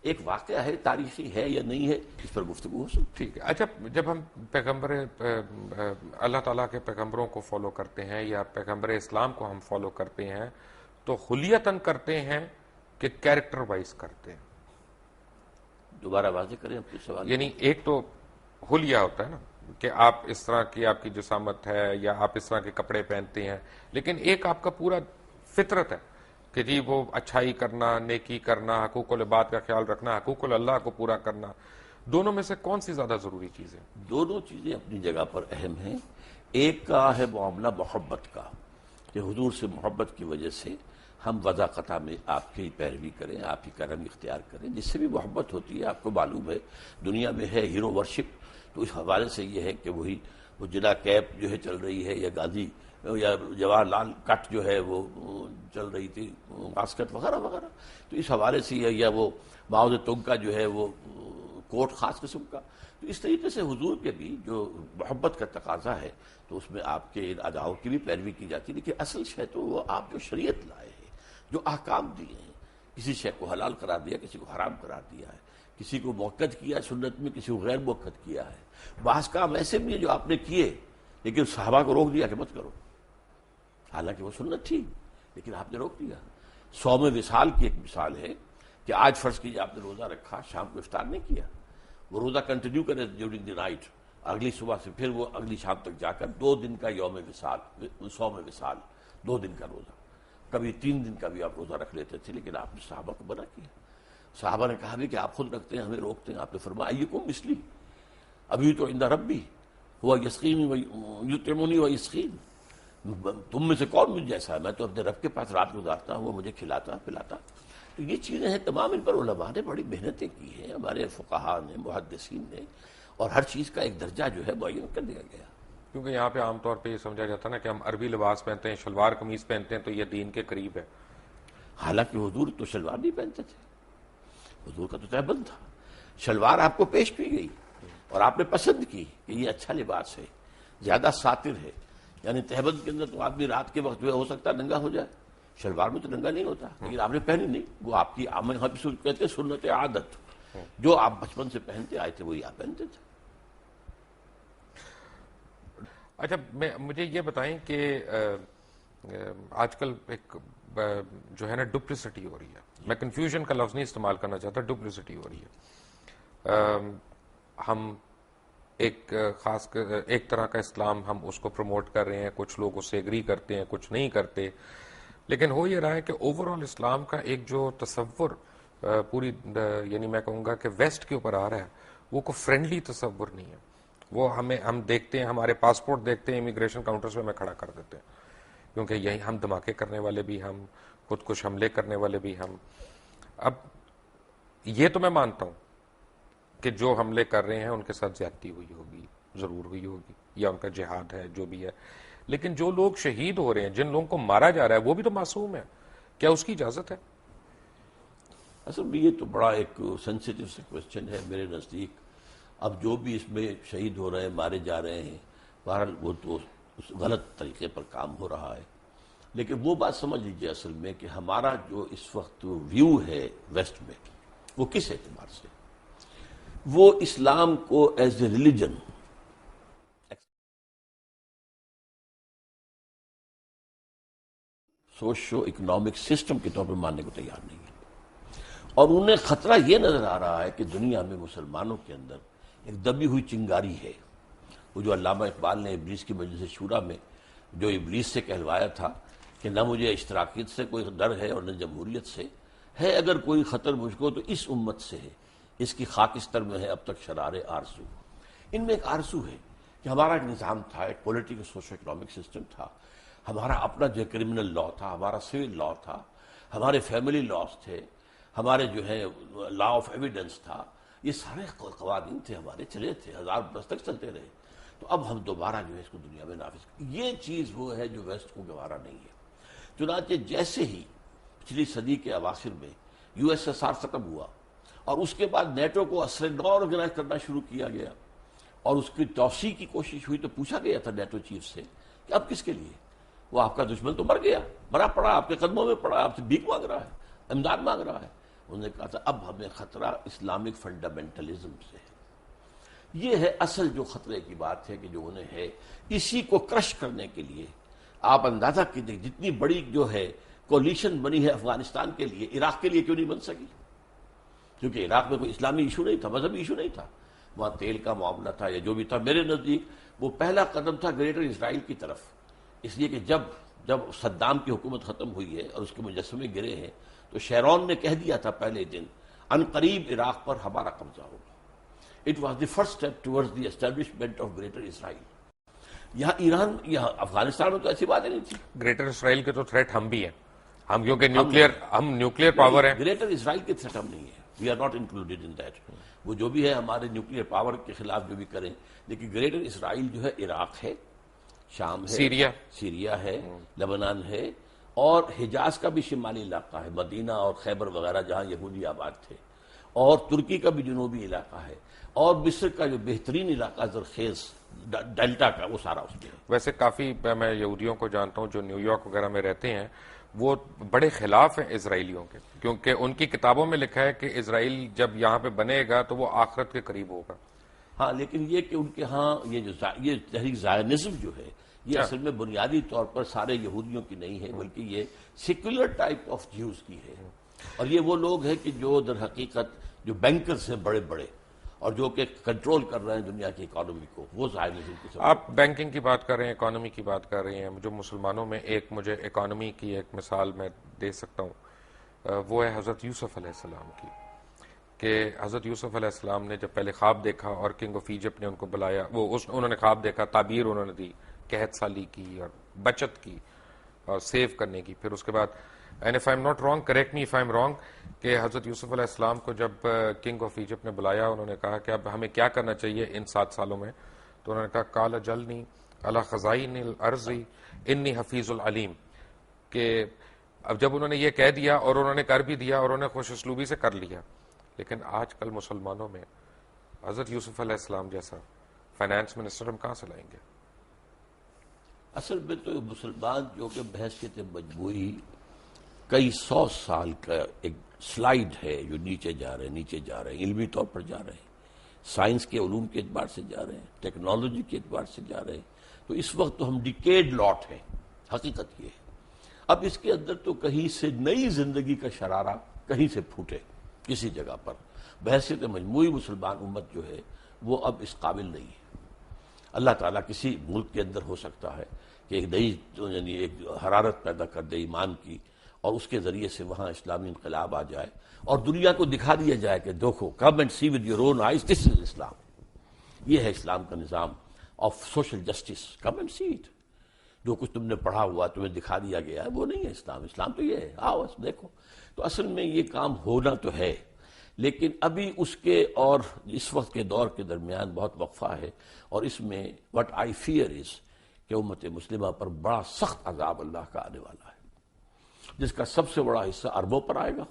ایک واقعہ ہے، تاریخی ہے یا نہیں ہے، اس پر گفتگو ہو سکتی. ٹھیک ہے. اچھا، جب ہم پیغمبر اللہ تعالیٰ کے پیغمبروں کو فالو کرتے ہیں یا پیغمبر اسلام کو ہم فالو کرتے ہیں تو خلیتاً کرتے ہیں کہ کیریکٹر وائز کرتے ہیں؟ دوبارہ واضح کریں اپنے سوال. یعنی ایک تو حلیہ ہوتا ہے نا کہ آپ اس طرح کی آپ کی جسامت ہے یا آپ اس طرح کے کپڑے پہنتے ہیں، لیکن ایک آپ کا پورا فطرت ہے کہ جی وہ اچھائی کرنا، نیکی کرنا، حقوق العباد کا خیال رکھنا، حقوق اللہ کو پورا کرنا. دونوں میں سے کون سی زیادہ ضروری چیز ہے؟ دونوں چیزیں اپنی جگہ پر اہم ہیں. ایک کا ہے معاملہ محبت کا، کہ حضور سے محبت کی وجہ سے ہم وضع قطع میں آپ کی پیروی کریں، آپ ہی کا رنگ اختیار کریں. جس سے بھی محبت ہوتی ہے آپ کو معلوم ہے دنیا میں ہے ہیرو ورشپ، تو اس حوالے سے یہ ہے کہ وہی وہ جنا کیپ جو ہے چل رہی ہے، یا غازی یا جواہر لال کٹ جو ہے وہ چل رہی تھی، واسکٹ وغیرہ وغیرہ. تو اس حوالے سے یا وہ ماؤ زے تونگ کا جو ہے وہ کوٹ خاص قسم کا. تو اس طریقے سے حضور کے بھی جو محبت کا تقاضا ہے تو اس میں آپ کے ان اداؤں کی بھی پیروی کی جاتی ہے. لیکن اصل شے تو وہ آپ جو شریعت لائے ہیں، جو احکام دیے ہیں، کسی شے کو حلال قرار دیا، کسی کو حرام قرار دیا ہے، کسی کو موقت کیا سنت میں، کسی کو غیر موقت کیا ہے. بعض کام ایسے بھی ہیں جو آپ نے کیے لیکن صحابہ کو روک دیا کہ مت کرو، حالانکہ وہ سنت تھی لیکن آپ نے روک دیا. صوم وصال کی ایک مثال ہے کہ آج فرض کیجیے آپ نے روزہ رکھا، شام کو افطار نہیں کیا، وہ روزہ کنٹینیو کرے ڈیورنگ دی نائٹ، اگلی صبح سے پھر وہ اگلی شام تک جا کر 2 دن کا یوم وصال، صوم وصال، 2 دن کا روزہ، کبھی 3 دن کا بھی آپ روزہ رکھ لیتے تھے. لیکن آپ نے صحابہ کو منع کیا. صحابہ نے کہا بھی کہ آپ خود رکھتے ہیں، ہمیں روکتے ہیں. آپ نے فرمایا ایکم مثلی ابھی تو عند ربی ہوا یسقین یطعمنی و یسقین، تم میں سے کون مجھ جیسا ہے، میں تو اپنے رب کے پاس رات گزارتا ہوں، وہ مجھے کھلاتا پلاتا. تو یہ چیزیں ہیں تمام، ان پر علماء نے بڑی محنتیں کی ہیں، ہمارے فقہاء نے، محدثین نے، اور ہر چیز کا ایک درجہ جو ہے معین کر دیا گیا. کیونکہ یہاں پہ عام طور پہ یہ سمجھا جاتا ہے نا کہ ہم عربی لباس پہنتے ہیں، شلوار قمیض پہنتے ہیں تو یہ دین کے قریب ہے. حالانکہ حضور تو شلوار نہیں پہنتے تھے، حضور کا تو تہبند تھا. شلوار آپ کو پیش کی گئی اور آپ نے پسند کی کہ یہ اچھا لباس ہے، زیادہ ساتر ہے. یعنی تہبند کے اندر تو آدمی رات کے وقت جو ہے ہو سکتا ہے ننگا ہو جائے، شلوار میں تو ننگا نہیں ہوتا. لیکن آپ نے پہنی نہیں، وہ آپ کی کہتے ہیں سنت عادت، جو آپ بچپن سے پہنتے آئے تھے وہی آپ پہنتے تھے. اچھا، مجھے یہ بتائیں کہ آج کل ایک جو ہے نا ڈپلیسٹی ہو رہی ہے، میں کنفیوژن کا لفظ نہیں استعمال کرنا چاہتا، ڈپلیسٹی ہو رہی ہے. ہم ایک خاص ایک طرح کا اسلام ہم اس کو پروموٹ کر رہے ہیں، کچھ لوگ اس سے ایگری کرتے ہیں، کچھ نہیں کرتے. لیکن ہو یہ رہا ہے کہ اوور آل اسلام کا ایک جو تصور پوری یعنی میں کہوں گا کہ ویسٹ کے اوپر آ رہا ہے وہ کوئی فرینڈلی تصور نہیں ہے. وہ ہم دیکھتے ہیں، ہمارے پاسپورٹ دیکھتے ہیں امیگریشن کاؤنٹرز پہ ہمیں کھڑا کر دیتے ہیں کیونکہ یہی ہم دھماکے کرنے والے بھی ہم، خود کش حملے کرنے والے بھی ہم. اب یہ تو میں مانتا ہوں کہ جو حملے کر رہے ہیں ان کے ساتھ زیادتی ہوئی ہوگی، ضرور ہوئی ہوگی، یا ان کا جہاد ہے جو بھی ہے، لیکن جو لوگ شہید ہو رہے ہیں، جن لوگوں کو مارا جا رہا ہے، وہ بھی تو معصوم ہے. کیا اس کی اجازت ہے؟ اصل میں یہ تو بڑا ایک سینسیٹیو سے کوشچن ہے میرے نزدیک. اب جو بھی اس میں شہید ہو رہے ہیں، مارے جا رہے ہیں، بہرحال وہ تو اس غلط طریقے پر کام ہو رہا ہے. لیکن وہ بات سمجھ لیجیے اصل میں کہ ہمارا جو اس وقت ویو ہے ویسٹ میں، وہ کس اعتبار سے، وہ اسلام کو as a religion socio economic system کے طور پر ماننے کو تیار نہیں ہے. اور انہیں خطرہ یہ نظر آ رہا ہے کہ دنیا میں مسلمانوں کے اندر ایک دبی ہوئی چنگاری ہے. وہ جو علامہ اقبال نے ابلیس کی مجلس شورا میں جو ابلیس سے کہلوایا تھا کہ نہ مجھے اشتراکیت سے کوئی ڈر ہے اور نہ جمہوریت سے ہے، اگر کوئی خطر مجھ کو تو اس امت سے ہے، اس کی خاکستر میں ہے اب تک شرار آرزو. ان میں ایک آرزو ہے کہ ہمارا ایک نظام تھا، ایک پولیٹیکل سوشو اکنامک سسٹم تھا، ہمارا اپنا جو کرمنل لا تھا، ہمارا سول لا تھا، ہمارے فیملی لاز تھے، ہمارے جو ہے لا آف ایویڈنس تھا، یہ سارے قوانین تھے ہمارے، چلے تھے، 1000 برس تک چلتے رہے. تو اب ہم دوبارہ جو ہے اس کو دنیا میں نافذ کریں، یہ چیز وہ ہے جو ویسٹ کو گوارا نہیں ہے. چنانچہ جیسے ہی پچھلی صدی کے اواخر میں یو ایس ایس آر ختم ہوا اور اس کے بعد نیٹو کو اثر نو آرگنائز کرنا شروع کیا گیا اور اس کی توسیع کی کوشش ہوئی، تو پوچھا گیا تھا نیٹو چیف سے کہ اب کس کے لیے؟ وہ آپ کا دشمن تو مر گیا، مرا پڑا، آپ کے قدموں میں پڑا، آپ سے بھیک مانگ رہا ہے، امداد مانگ رہا ہے. انہوں نے کہا تھا اب ہمیں خطرہ اسلامک فنڈامنٹلزم سے ہے. یہ ہے اصل جو خطرے کی بات ہے کہ جو انہیں ہے. اسی کو کرش کرنے کے لیے آپ اندازہ کیجیے جتنی بڑی جو ہے کولیشن بنی ہے افغانستان کے لیے، عراق کے لیے کیوں نہیں بن سکی؟ کیونکہ عراق میں کوئی اسلامی ایشو نہیں تھا، مذہبی ایشو نہیں تھا، وہاں تیل کا معاملہ تھا یا جو بھی تھا. میرے نزدیک وہ پہلا قدم تھا گریٹر اسرائیل کی طرف، اس لیے کہ جب صدام کی حکومت ختم ہوئی ہے اور اس کے مجسمے گرے ہیں تو شیرون نے کہہ دیا تھا پہلے دن عنقریب عراق پر ہمارا قبضہ ہوگا. It was the first step towards the establishment of Greater Israel. یہاں ایران، یہاں افغانستان میں تو ایسی باتیں نہیں تھی. گریٹر اسرائیل کے تو تھریٹ ہم بھی ہیں، ہم کیونکہ نیوکلیئر پاور ہیں. گریٹر اسرائیل کے تھریٹ ہم نہیں ہے، we are not included in that. وہ جو بھی ہے ہمارے نیوکلیئر پاور کے خلاف جو بھی کریں، لیکن گریٹر اسرائیل جو ہے عراق ہے، شام ہے، سیریا ہے، لبنان ہے، اور حجاز کا بھی شمالی علاقہ ہے، مدینہ اور خیبر وغیرہ جہاں یہودی آباد تھے، اور ترکی کا بھی جنوبی علاقہ ہے، اور مصر کا جو بہترین علاقہ زرخیز ڈیلٹا کا، وہ سارا اس میں ہے. ویسے کافی میں یہودیوں کو جانتا ہوں جو نیو یارک وغیرہ میں رہتے ہیں، وہ بڑے خلاف ہیں اسرائیلیوں کے، کیونکہ ان کی کتابوں میں لکھا ہے کہ اسرائیل جب یہاں پہ بنے گا تو وہ آخرت کے قریب ہوگا. ہاں، لیکن یہ کہ ان کے ہاں یہ تحریک زائنزم جو ہے یہ اصل میں بنیادی طور پر سارے یہودیوں کی نہیں ہے، بلکہ یہ سیکولر ٹائپ آف جیوز کی ہے. اور یہ وہ لوگ ہیں کہ جو در حقیقت جو بینکرز ہیں بڑے بڑے اور جو کہ کنٹرول کر رہے ہیں دنیا کی اکانومی کو، وہ زائنزم کی سب. آپ بینکنگ کی بات کر رہے ہیں، اکانومی کی بات کر رہے ہیں. جو مسلمانوں میں مجھے اکانومی کی ایک مثال میں دے سکتا ہوں، وہ ہے حضرت یوسف علیہ السلام کی. کہ حضرت یوسف علیہ السلام نے جب پہلے خواب دیکھا اور کنگ آف ایجپٹ نے ان کو بلایا، انہوں نے خواب دیکھا، تعبیر انہوں نے دی، قحط سالی کی اور بچت کی اور سیو کرنے کی. پھر اس کے بعد and if I am not wrong, correct me if I am wrong, کہ حضرت یوسف علیہ السلام کو جب کنگ آف ایجپٹ نے بلایا، انہوں نے کہا کہ اب ہمیں کیا کرنا چاہیے ان 7 سالوں میں؟ تو انہوں نے کہا قال جلنی علی خزائن الارض انی حفیظ العلیم. کہ اب جب انہوں نے یہ کہہ دیا اور انہوں نے کر بھی دیا اور انہوں نے خوش اسلوبی سے کر لیا، لیکن آج کل مسلمانوں میں حضرت یوسف علیہ السلام جیسا فائنانس منسٹر ہم کہاں سے لائیں گے؟ اصل میں تو مسلمان جو کہ بحثیت مجموعی کئی 100 سال کا ایک سلائیڈ ہے جو نیچے جا رہے ہیں، علمی طور پر جا رہے ہیں، سائنس کے علوم کے اعتبار سے جا رہے ہیں، ٹیکنالوجی کے اعتبار سے جا رہے ہیں. تو اس وقت تو ہم ڈیکیڈ لاٹ ہیں، حقیقت یہ ہے. اب اس کے اندر تو کہیں سے نئی زندگی کا شرارہ کہیں سے پھوٹے کسی جگہ پر. بحیثیت مجموعی مسلمان امت جو ہے وہ اب اس قابل نہیں ہے. اللہ تعالیٰ کسی ملک کے اندر ہو سکتا ہے کہ ایک نئی یعنی ایک حرارت پیدا کر دے ایمان کی، اور اس کے ذریعے سے وہاں اسلامی انقلاب آ جائے اور دنیا کو دکھا دیا جائے کہ دیکھو، come and see with your own eyes, this is Islam. یہ ہے اسلام کا نظام of social justice, come and see it. جو کچھ تم نے پڑھا ہوا تمہیں دکھا دیا گیا ہے وہ نہیں ہے اسلام. اسلام تو یہ ہے, آؤ بس دیکھو. تو اصل میں یہ کام ہونا تو ہے, لیکن ابھی اس کے اور اس وقت کے دور کے درمیان بہت وقفہ ہے, اور اس میں وٹ آئی فیئر از کہ امت مسلمہ پر بڑا سخت عذاب اللہ کا آنے والا ہے, جس کا سب سے بڑا حصہ عربوں پر آئے گا.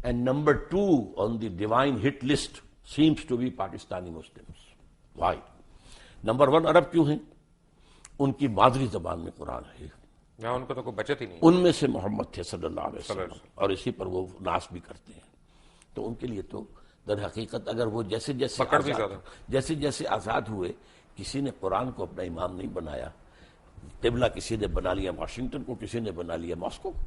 And number 2 on the divine hit list seems to be Pakistani Muslims. Why? Number 1 عرب کیوں ہیں؟ ان کی مادری زبان میں قرآن ہے, یہاں ان کو تو کوئی بچت ہی نہیں. ان میں سے محمد تھے صلی اللہ علیہ وسلم, اور اسی پر وہ ناس بھی کرتے ہیں. تو ان کے لیے تو در حقیقت اگر وہ جیسے جیسے آزاد ہوئے, کسی نے قرآن کو اپنا امام نہیں بنایا. قبلہ کسی نے بنا لیا واشنگٹن کو, کسی نے بنا لیا ماسکو کو.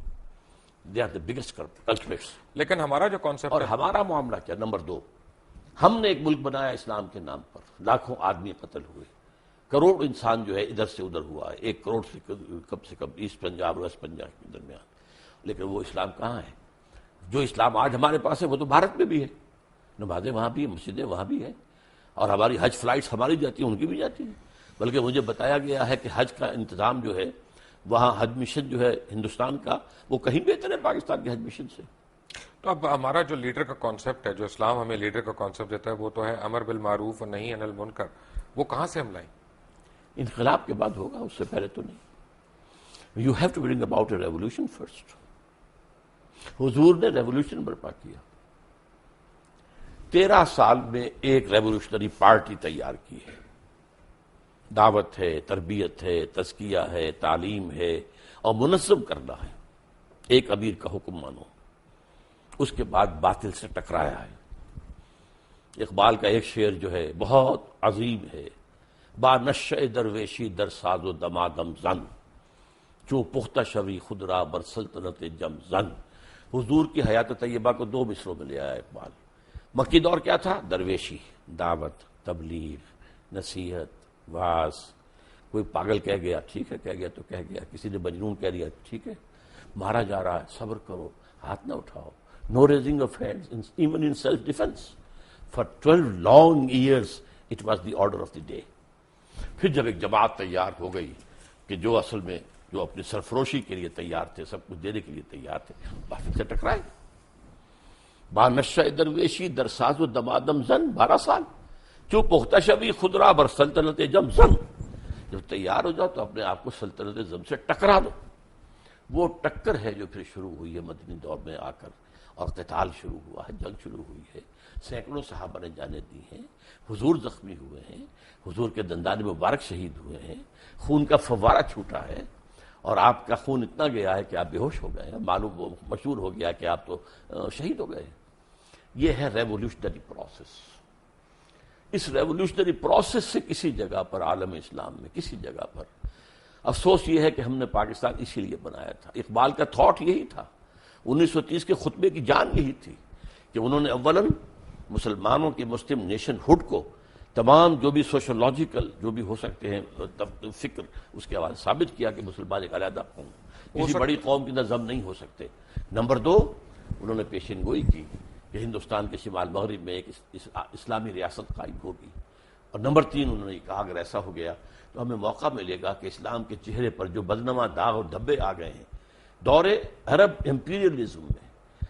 They are the biggest culprits. لیکن ہمارا جو کانسیپٹ اور ہمارا معاملہ کیا؟ نمبر 2, ہم نے ایک ملک بنایا اسلام کے نام پر, لاکھوں آدمی قتل ہوئے, کروڑ انسان جو ہے ادھر سے ادھر ہوا ہے, 1 کروڑ سے کم ایسٹ پنجاب اور ویسٹ پنجاب کے درمیان. لیکن وہ اسلام کہاں ہے؟ جو اسلام آج ہمارے پاس ہے وہ تو بھارت میں بھی ہے, نمازیں وہاں بھی ہیں, مسجدیں وہاں بھی ہیں, اور ہماری حج فلائٹس ہماری جاتی ہیں, ان کی بھی جاتی ہیں. بلکہ مجھے بتایا گیا ہے کہ حج کا انتظام جو ہے وہاں, حج مشن جو ہے ہندوستان کا, وہ کہیں بہتر ہے پاکستان کے حج مشن سے. تو اب ہمارا جو لیڈر کا کانسیپٹ ہے, جو اسلام ہمیں لیڈر کا کانسیپٹ دیتا ہے, وہ تو ہے امر بالمعروف اور نہی عن المنکر. وہ کہاں سے ہم لائیں؟ انقلاب کے بعد ہوگا, اس سے پہلے تو نہیں. You have to bring about a revolution first. حضور نے ریولیوشن برپا کیا, 13 سال میں ایک ریولیوشنری پارٹی تیار کی ہے. دعوت ہے, تربیت ہے, تزکیہ ہے, تعلیم ہے, اور منظم کرنا ہے. ایک امیر کا حکم مانو. اس کے بعد باطل سے ٹکرایا ہے. اقبال کا ایک شعر جو ہے بہت عظیم ہے, با نشہ درویشی در ساز و دمادم زن, چوں پختہ شوی خود را بر سلطنت جم زن. حضور کی حیات طیبہ کو 2 مصروں میں لے آیا اقبال. مکی دور کیا تھا؟ درویشی, دعوت, تبلیغ, نصیحت, واز. کوئی پاگل کہہ گیا, ٹھیک ہے, کہہ گیا تو کہہ گیا. کسی نے مجنون کہہ دیا, ٹھیک ہے. مارا جا رہا ہے, صبر کرو, ہاتھ نہ اٹھاؤ. No raising of hands even in self defence. For 12 long years it was the order of the day. پھر جب ایک جماعت تیار ہو گئی کہ جو اصل میں جو اپنی سرفروشی کے لیے تیار تھے, سب کچھ دینے کے لیے تیار تھے, باطل سے ٹکرائے. با نشہ درویشی در ساز و دمادم زن, 12 سال. جو پختہ شوی خود را بر سلطنت جم زن. جب تیار ہو جاؤ تو اپنے آپ کو سلطنت زم سے ٹکرا دو. وہ ٹکر ہے جو پھر شروع ہوئی ہے مدنی دور میں آ کر, اور قتال شروع ہوا ہے, جنگ شروع ہوئی ہے. سینکڑوں صحابہ نے جانیں دی ہیں, حضور زخمی ہوئے ہیں, حضور کے دندان مبارک شہید ہوئے ہیں, خون کا فوارہ چھوٹا ہے, اور آپ کا خون اتنا گیا ہے کہ آپ بے ہوش ہو گئے ہیں. معلوم مشہور ہو گیا کہ آپ تو شہید ہو گئے ہیں. یہ ہے ریولیوشنری پروسیس. اس ریولیوشنری پروسیس سے کسی جگہ پر عالم اسلام میں کسی جگہ پر افسوس یہ ہے کہ ہم نے پاکستان اسی لیے بنایا تھا. اقبال کا تھاٹ یہی تھا, 1930 کے خطبے کی جان یہی تھی کہ انہوں نے اولاً مسلمانوں کی مسلم نیشن ہوڈ کو تمام جو بھی سوشولوجیکل جو بھی ہو سکتے ہیں فکر, اس کے حوالے ثابت کیا کہ مسلمان ایک علیحدہ قوم, کسی بڑی قوم کی نظم نہیں ہو سکتے. نمبر 2, انہوں نے پیشین گوئی کی کہ ہندوستان کے شمال مغرب میں ایک اسلامی ریاست قائم ہوگی. اور نمبر 3, انہوں نے کہا اگر ایسا ہو گیا تو ہمیں موقع ملے گا کہ اسلام کے چہرے پر جو بدنما داغ اور دھبے آ گئے ہیں دور عرب امپیریلزم میں,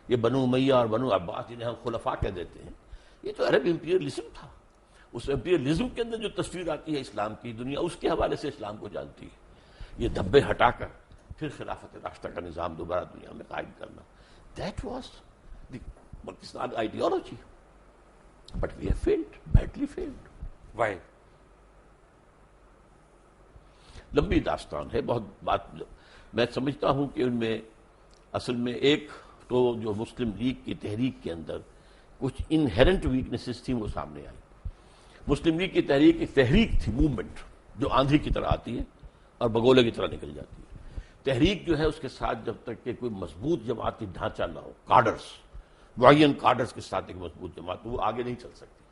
یہ بنو امیہ اور بنو عباس جنہیں ہم خلفاء کہہ دیتے ہیں, یہ تو عرب امپیریلزم تھا. اس امپیریلزم کے اندر جو تصویر آتی ہے اسلام کی, دنیا اس کے حوالے سے اسلام کو جانتی ہے. یہ دھبے ہٹا کر پھر خلافت راشدہ کا نظام دوبارہ دنیا میں قائم کرنا, that was the Pakistan ideology. But we have failed, badly failed. Why? لمبی داستان ہے, بہت بات. میں سمجھتا ہوں کہ ان میں اصل میں ایک تو جو مسلم لیگ کی تحریک کے اندر کچھ انہیرنٹ ویکنیسز تھیں وہ سامنے آئی. مسلم لیگ کی تحریک ایک تحریک تھی, موومنٹ جو آندھی کی طرح آتی ہے اور بگولے کی طرح نکل جاتی ہے. تحریک جو ہے اس کے ساتھ جب تک کہ کوئی مضبوط جماعتی ڈھانچہ نہ ہو, کارڈرز, معین کارڈرز کے ساتھ ایک مضبوط جماعت, وہ آگے نہیں چل سکتی.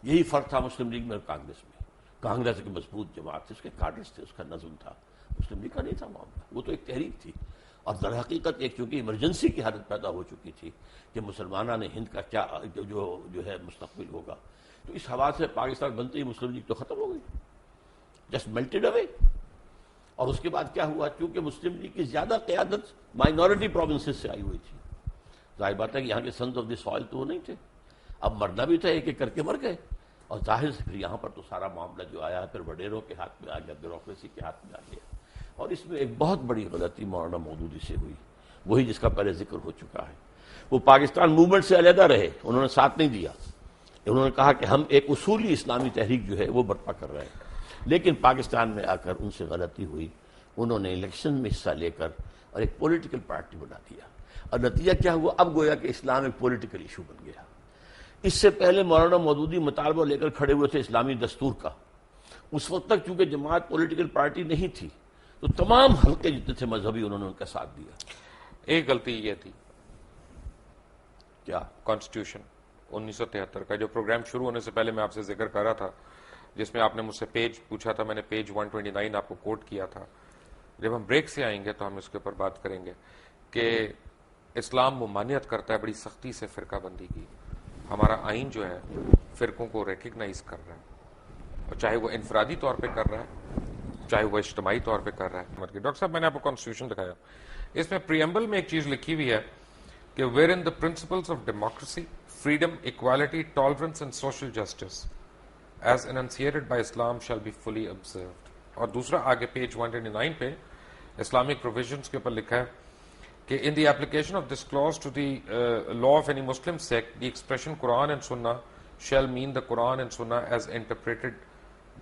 یہی فرق تھا مسلم لیگ میں اور کانگریس میں. کانگریس ایک مضبوط جماعت تھی, اس کے کارڈرز تھے, اس کا نظم تھا. مسلم لیگ کا نہیں تھا معاملہ, وہ تو ایک تحریک تھی. اور در حقیقت ایک چونکہ ایمرجنسی کی حالت پیدا ہو چکی تھی کہ مسلمانوں نے ہند کا کیا جو ہے مستقبل ہوگا, تو اس حوالے سے پاکستان بنتے ہی مسلم لیگ تو ختم ہو گئی, جسٹ میلٹڈ اوے. اور اس کے بعد کیا ہوا؟ چونکہ مسلم لیگ کی زیادہ قیادت مائنورٹی پروونسز سے آئی ہوئی تھی، ظاہر بات ہے کہ یہاں کے سنز آف دی سوائل تو وہ نہیں تھے، اب مرنا بھی تھا، ایک ایک کر کے مر گئے، اور ظاہر سے پھر یہاں پر تو سارا معاملہ جو آیا ہے پھر وڈیروں کے ہاتھ میں آ گیا، بیوروکریسی کے ہاتھ میں آ گیا، اور اس میں ایک بہت بڑی غلطی مولانا مودودی سے ہوئی، وہی جس کا پہلے ذکر ہو چکا ہے۔ وہ پاکستان موومنٹ سے علیحدہ رہے، انہوں نے ساتھ نہیں دیا، انہوں نے کہا کہ ہم ایک اصولی اسلامی تحریک جو ہے وہ برپا کر رہے ہیں، لیکن پاکستان میں آ کر ان سے غلطی ہوئی، انہوں نے الیکشن میں حصہ لے کر اور ایک پولیٹیکل پارٹی بنا دیا، اور نتیجہ کیا ہوا؟ اب گویا کہ اسلام ایک پولیٹیکل ایشو بن گیا۔ اس سے پہلے مولانا مودودی مطالبہ لے کر کھڑے ہوئے تھے اسلامی دستور کا، اس وقت تک چونکہ جماعت پولیٹیکل پارٹی نہیں تھی تو تمام حلقے جتنے تھے مذہبی انہوں نے ان کا ساتھ دیا۔ ایک غلطی یہ تھی کیا؟ کانسٹیٹیوشن 1973 کا جو پروگرام شروع ہونے سے پہلے میں آپ سے ذکر کر رہا تھا، جس میں آپ نے مجھ سے پیج پوچھا تھا، میں نے پیج 129 آپ کو کوٹ کیا تھا۔ جب ہم بریک سے آئیں گے تو ہم اس کے اوپر بات کریں گے کہ اسلام ممانعت کرتا ہے بڑی سختی سے فرقہ بندی کی، ہمارا آئین جو ہے فرقوں کو ریکگنائز کر رہا ہے، اور چاہے وہ انفرادی طور پہ کر رہا ہے چاہے وہ اجتماعی طور پہ کر رہا ہے۔ ڈاکٹر صاحب میں نے آپ کو کانسٹیٹیوشن دکھایا، اس میں پریمبل میں ایک چیز لکھی ہوئی ہے کہ where in the principles of democracy, freedom, equality, tolerance and social justice as enunciated by Islam shall be fully observed. اور دوسرا آگے پیج 129 پہ اسلامک پروویژنس کے اوپر لکھا ہے کہ in the application of this clause to the law of any Muslim sect, the expression Quran and Sunnah shall mean the Quran and Sunnah as interpreted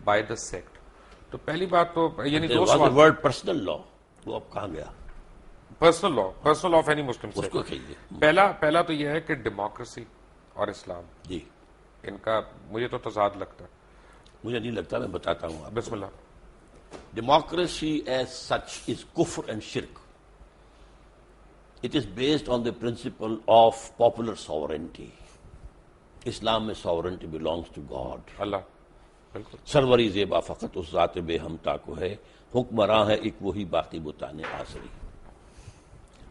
by the sect. تو پہلی بات تو یعنی دو سوال، ورڈ پرسنل لا وہ اب کہاں گیا؟ Personal law of any Muslim اس کو کہیے۔ پہلا تو یہ ہے کہ ڈیموکریسی اور اسلام، جی ان کا مجھے تو تضاد لگتا ہے۔ مجھے نہیں لگتا، میں بتاتا ہوں آپ۔ بسم اللہ۔ ڈیموکریسی ایز سچ از کفر اینڈ شرک. It is based on the principle of popular sovereignty. اسلام میں sovereignty belongs to God. اللہ بالکل سروری زیبا فقط اس ذات بے ہمتا کو ہے، حکمراں ہے ایک وہی باقی بتانے آسری.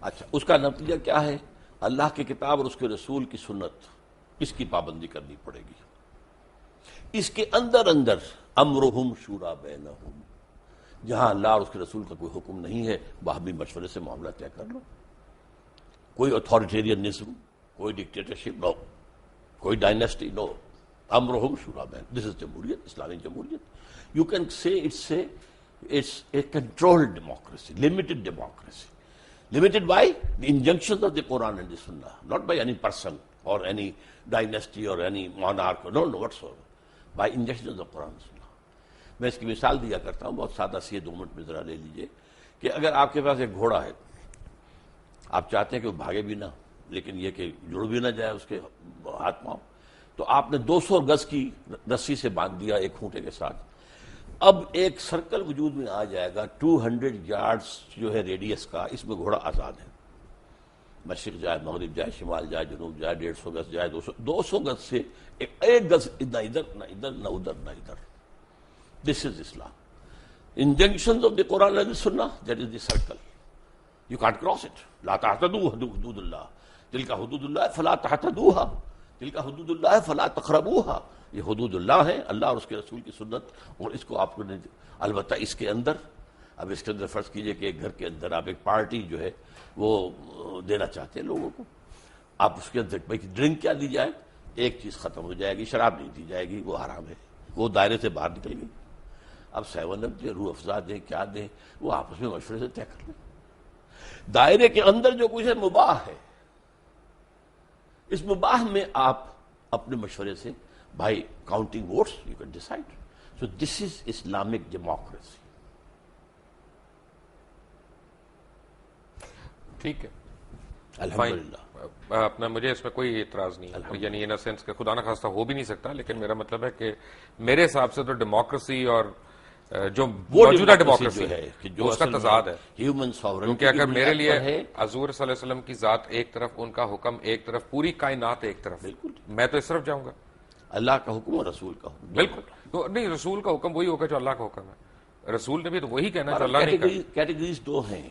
اچھا، اس کا نتیجہ کیا ہے؟ اللہ کی کتاب اور اس کے رسول کی سنت، اس کی پابندی کرنی پڑے گی. اس کے اندر امرہم شورا بینہم، جہاں اللہ اور اس کے رسول کا کوئی حکم نہیں ہے وہاں بھی مشورے سے معاملہ طے کر لو. کوئی اتھارٹیرینزم، کوئی ڈکٹیٹرشپ نو، کوئی ڈائنیسٹی نو. امرہم شورا بین، دس از جمہوریت، اسلامی جمہوریت. You can say it's a controlled democracy, limited democracy. Limited by the injunctions of the Quran and the Sunnah, not by any person or any dynasty or any monarch, no whatsoever. By injunctions of the Quran and Sunnah. میں اس کی مثال دیا کرتا ہوں، بہت سادہ سی ہے، 2 minute میں ذرا لے لیجئے کہ اگر آپ کے پاس ایک گھوڑا ہے، آپ چاہتے ہیں کہ وہ بھاگے بھی نہ لیکن یہ کہ جڑ بھی نہ جائے اس کے ہاتھ پاؤں، تو آپ نے 200 گز کی رسی سے باندھ دیا ایک کھونٹے کے ساتھ. اب ایک سرکل وجود میں آ جائے گا 200 یارڈز جو ہے ریڈیس کا، اس میں گھوڑا آزاد ہے، مشرق جائے، مغرب جائے، شمال جائے، جنوب جائے، 150 گز جائے، 200 گز سے ایک گز نہ ادھر نہ ادھر نہ ادھر نہ ادھر. دس is Islam. Injunctions of the Quran and the Sunnah, that is the circle. You can't cross it. لا تعتدوا حدود اللہ، تلک حدود اللہ فلا تعتدوها، تلک حدود اللہ فلا تقربوها. یہ حدود اللہ ہیں، اللہ اور اس کے رسول کی سنت، اور اس کو آپ نے البتہ اس کے اندر، اب اس کے اندر فرض کیجئے کہ ایک گھر کے اندر آپ ایک پارٹی جو ہے وہ دینا چاہتے ہیں لوگوں کو، آپ اس کے اندر بھائی ڈرنک کیا دی جائے، ایک چیز ختم ہو جائے گی، شراب نہیں دی جائے گی، وہ حرام ہے، وہ دائرے سے باہر نکل گئی. اب 7 اپ دیں، روح افزا دیں، کیا دیں، وہ آپس میں مشورے سے طے کر لیں. دائرے کے اندر جو کچھ ہے مباح ہے، اس مباح میں آپ اپنے مشورے سے by counting votes you can decide. So this is Islamic democracy. ٹھیک ہے، الحمدللہ. اپنا مجھے اس میں کوئی اعتراض نہیں ہے، یعنی ان سینس کہ خدا نخواستہ ہو بھی نہیں سکتا، لیکن میرا مطلب ہے کہ میرے حساب سے تو ڈیموکریسی اور جو موجودہ ڈیموکریسی ہے جو اس کا تضاد ہے، ہیومن ساورنٹی، کیونکہ اگر میرے لیے حضور صلی اللہ علیہ وسلم کی ذات ایک طرف، ان کا حکم ایک طرف، پوری کائنات ایک طرف، میں تو اس طرف جاؤں گا. اللہ کا حکم اور رسول کا حکم، بالکل. تو نہیں، رسول کا حکم وہی ہوگا جو اللہ کا حکم ہے، رسول نے بھی تو وہی کہنا جو اللہ نے کہا. کیٹیگریز 2 ہیں،